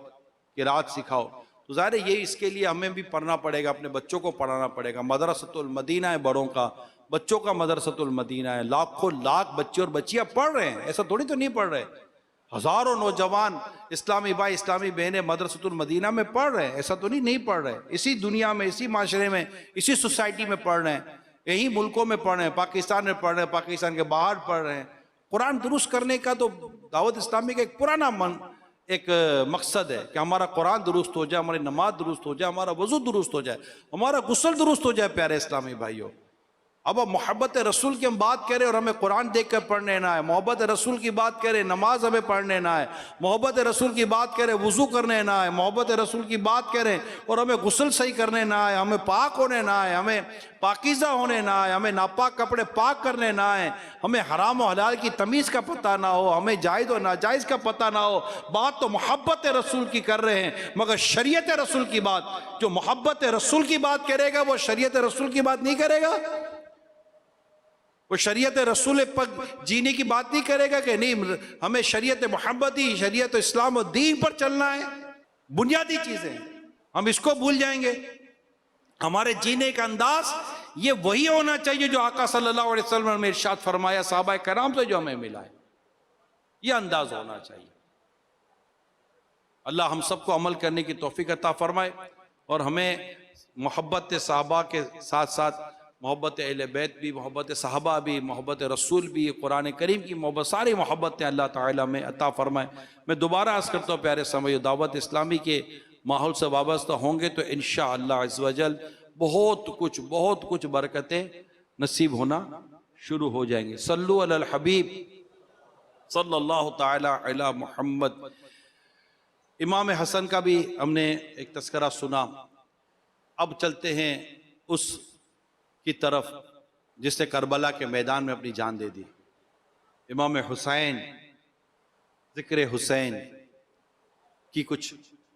قرات سکھاؤ. تو ظاہر ہے یہ اس کے لیے ہمیں بھی پڑھنا پڑے گا، اپنے بچوں کو پڑھانا پڑے گا. مدرسۃ المدینہ ہے بڑوں کا، بچوں کا مدرسۃ المدینہ ہے. لاکھوں لاکھ بچے اور بچیاں پڑھ رہے ہیں، ایسا تھوڑی تو نہیں پڑھ رہے. ہزاروں نوجوان اسلامی بھائی اسلامی بہنیں مدرسۃ المدینہ میں پڑھ رہے ہیں، ایسا تو نہیں پڑھ رہے. اسی دنیا میں، اسی معاشرے میں، اسی سوسائٹی میں پڑھ رہے ہیں، یہی ملکوں میں پڑھ رہے ہیں، پاکستان میں پڑھ رہے ہیں، پاکستان کے باہر پڑھ رہے ہیں. قرآن درست کرنے کا تو دعوت اسلامی کا ایک پرانا ایک مقصد ہے کہ ہمارا قرآن درست ہو جائے، ہماری نماز درست ہو جائے، ہمارا وضو درست ہو جائے، ہمارا غسل درست ہو جائے. پیارے اسلامی بھائیوں، اب محبت رسول کی ہم بات کریں اور ہمیں قرآن دیکھ کر پڑھنے نہ ہے، محبت رسول کی بات کریں نماز ہمیں پڑھنے نہ ہے، محبت رسول کی بات کریں وضو کرنے نہ ہے، محبت رسول کی بات کریں اور ہمیں غسل صحیح کرنے نہ ہے، ہمیں پاک ہونے نہ ہے، ہمیں پاکیزہ ہونے نہ ہے، ہمیں ناپاک کپڑے پاک کرنے نہ ہے، ہمیں حرام و حلال کی تمیز کا پتہ نہ ہو، ہمیں جائز و ناجائز کا پتہ نہ ہو. بات تو محبت رسول کی کر رہے ہیں، مگر شریعت رسول کی بات، جو محبت رسول کی بات کرے گا وہ شریعت رسول کی بات نہیں کرے گا. وہ شریعت رسول پاک جینے کی بات نہیں کرے گا کہ نہیں ہمیں شریعت محمدی، شریعت اسلام و دین پر چلنا ہے، بنیادی چیزیں ہم اس کو بھول جائیں گے۔ ہمارے جینے کا انداز یہ وہی ہونا چاہیے جو آقا صلی اللہ علیہ وسلم نے ارشاد فرمایا، صحابہ کرام سے جو ہمیں ملا ہے، یہ انداز ہونا چاہیے۔ اللہ ہم سب کو عمل کرنے کی توفیق عطا فرمائے، اور ہمیں محبت صحابہ کے ساتھ ساتھ محبت اہل بیت بھی، محبت صحابہ بھی، محبت رسول بھی، قرآن کریم کی محبت، ساری محبتیں اللہ تعالیٰ میں عطا فرمائے۔ میں دوبارہ عرض کرتا ہوں پیارے سامعین، دعوت اسلامی کے ماحول سے وابستہ ہوں گے تو انشاءاللہ عز و جل بہت کچھ برکتیں نصیب ہونا شروع ہو جائیں گے۔ صلو علی الحبیب صلی اللہ تعالی علی محمد۔ امام حسن کا بھی ہم نے ایک تذکرہ سنا، اب چلتے ہیں اس کی طرف جس نے کربلا کے میدان میں اپنی جان دے دی، امام حسین۔ ذکر حسین کی کچھ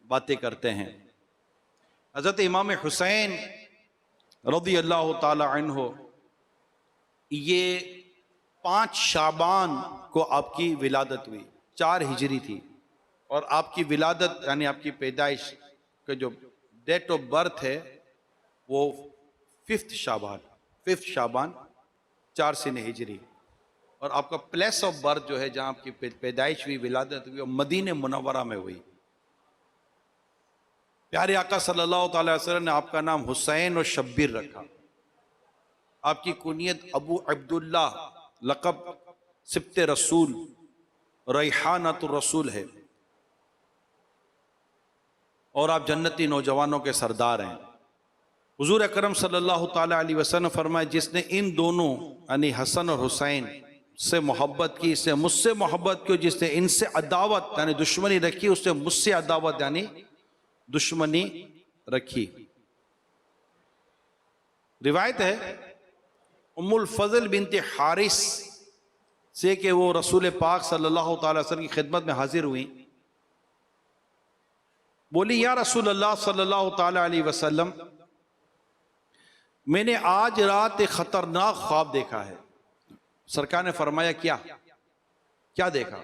باتیں کرتے ہیں۔ حضرت امام حسین رضی اللہ تعالی عنہ، یہ 5 شعبان کو آپ کی ولادت ہوئی، 4 ہجری تھی، اور آپ کی ولادت یعنی آپ کی پیدائش کا جو ڈیٹ آف برتھ ہے وہ 5 شعبان 4 سن ہجری، اور آپ کا پلیس آف برتھ جو ہے جہاں آپ کی پیدائش ہوئی، ولادت ہوئی، وہ مدینہ منورہ میں ہوئی۔ پیارے آقا صلی اللہ تعالی وسلم نے آپ کا نام حسین و شبیر رکھا، آپ کی کنیت ابو عبداللہ، لقب سبط رسول، ریحانۃ الرسول ہے، اور آپ جنتی نوجوانوں کے سردار ہیں۔ حضور اکرم صلی اللہ تعالی علیہ وسلم فرمائے، جس نے ان دونوں یعنی حسن اور حسین سے محبت کی، اس سے مجھ سے محبت کی، جس نے ان سے عداوت یعنی دشمنی رکھی، اس سے مجھ سے عداوت یعنی دشمنی رکھی۔ روایت ہے ام الفضل بنت حارث سے کہ وہ رسول پاک صلی اللہ تعالی وسلم کی خدمت میں حاضر ہوئی، بولی یا رسول اللہ صلی اللہ تعالی علیہ وسلم، میں نے آج رات ایک خطرناک خواب دیکھا ہے۔ سرکار نے فرمایا کیا دیکھا؟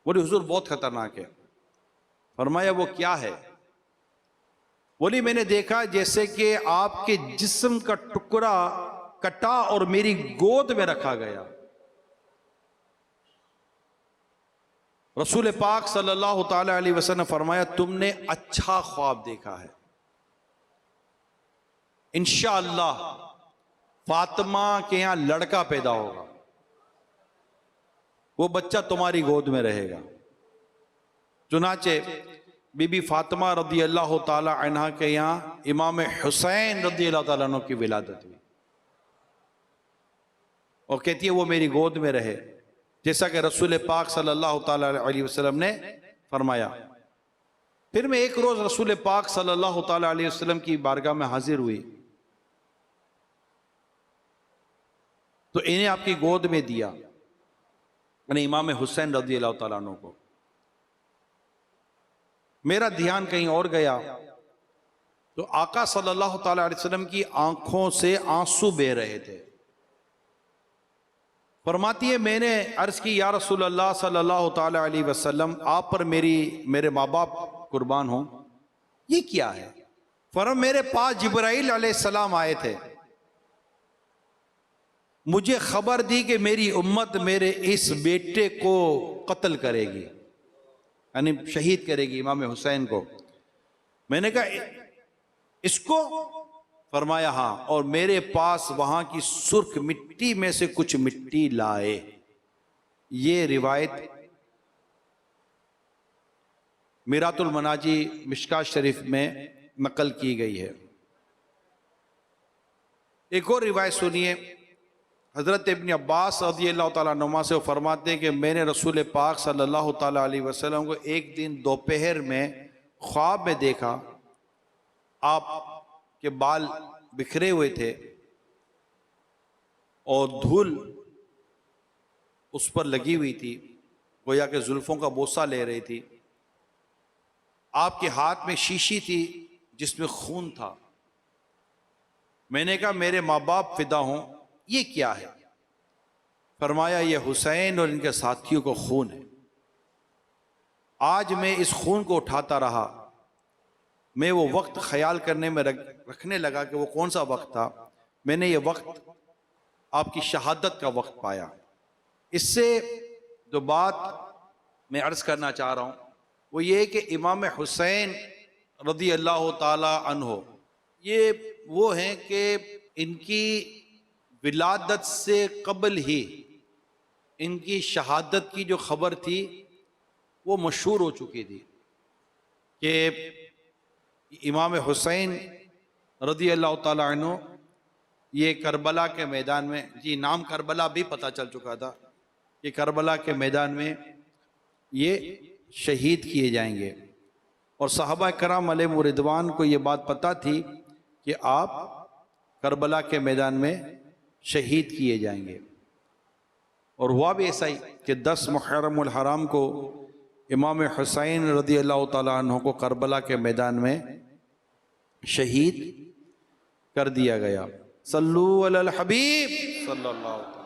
بولی حضور بہت خطرناک ہے۔ فرمایا وہ کیا ہے؟ بولی میں نے دیکھا جیسے کہ آپ کے جسم کا ٹکڑا کٹا اور میری گود میں رکھا گیا۔ رسول پاک صلی اللہ تعالی علیہ وسلم نے فرمایا تم نے اچھا خواب دیکھا ہے، انشاءاللہ فاطمہ کے یہاں لڑکا پیدا ہوگا، وہ بچہ تمہاری گود میں رہے گا۔ چنانچہ بی بی فاطمہ رضی اللہ تعالی عنہ کے یہاں امام حسین رضی اللہ تعالیٰ عنہ کی ولادت ہوئی، اور کہتی ہے وہ میری گود میں رہے، جیسا کہ رسول پاک صلی اللہ تعالی علیہ وسلم نے فرمایا۔ پھر میں ایک روز رسول پاک صلی اللہ تعالی علیہ وسلم کی بارگاہ میں حاضر ہوئی تو انہیں آپ کی گود میں دیا، یعنی امام حسین رضی اللہ تعالیٰ عنہ کو۔ میرا دھیان کہیں اور گیا تو آقا صلی اللہ تعالی علیہ وسلم کی آنکھوں سے آنسو بہہ رہے تھے۔ فرماتی ہے میں نے عرض کی یا رسول اللہ صلی اللہ تعالی علیہ وسلم، آپ پر میرے ماں باپ قربان ہوں، یہ کیا ہے؟ فرمایا میرے پاس جبرائیل علیہ السلام آئے تھے، مجھے خبر دی کہ میری امت میرے اس بیٹے کو قتل کرے گی، یعنی شہید کرے گی امام حسین کو۔ میں نے کہا اس کو؟ فرمایا ہاں، اور میرے پاس وہاں کی سرخ مٹی میں سے کچھ مٹی لائے۔ یہ روایت میرات المناجی مشکات شریف میں نقل کی گئی ہے۔ ایک اور روایت سنیے، حضرت ابن عباس رضی اللہ تعالیٰ عنہما سے وہ فرماتے ہیں کہ میں نے رسول پاک صلی اللہ تعالیٰ علیہ وسلم کو ایک دن دوپہر میں خواب میں دیکھا، آپ کے بال بکھرے ہوئے تھے اور دھول اس پر لگی ہوئی تھی، گویا کہ زلفوں کا بوسہ لے رہی تھی۔ آپ کے ہاتھ میں شیشی تھی جس میں خون تھا۔ میں نے کہا میرے ماں باپ فدا ہوں، یہ کیا ہے؟ فرمایا یہ حسین اور ان کے ساتھیوں کو خون ہے. آج میں اس خون کو اٹھاتا رہا. میں وہ وقت خیال کرنے میں رکھنے لگا کہ وہ کون سا وقت تھا. میں نے یہ وقت آپ کی شہادت کا وقت پایا. اس سے جو بات میں عرض کرنا چاہ رہا ہوں وہ یہ کہ امام حسین رضی اللہ تعالی عنہ یہ وہ ہیں کہ ان کی ولادت سے قبل ہی ان کی شہادت کی جو خبر تھی وہ مشہور ہو چکی تھی کہ امام حسین رضی اللہ تعالی عنہ یہ کربلا کے میدان میں، جی نام کربلا بھی پتہ چل چکا تھا کہ کربلا کے میدان میں یہ شہید کیے جائیں گے، اور صحابہ کرام علیہم رضوان کو یہ بات پتہ تھی کہ آپ کربلا کے میدان میں شہید کیے جائیں گے. اور ہوا بھی ایسا ہی کہ 10 محرم الحرام کو امام حسین رضی اللہ تعالیٰ عنہ کو کربلا کے میدان میں شہید کر دیا گیا. صلو علی الحبیب صلی اللہ علیہ وسلم.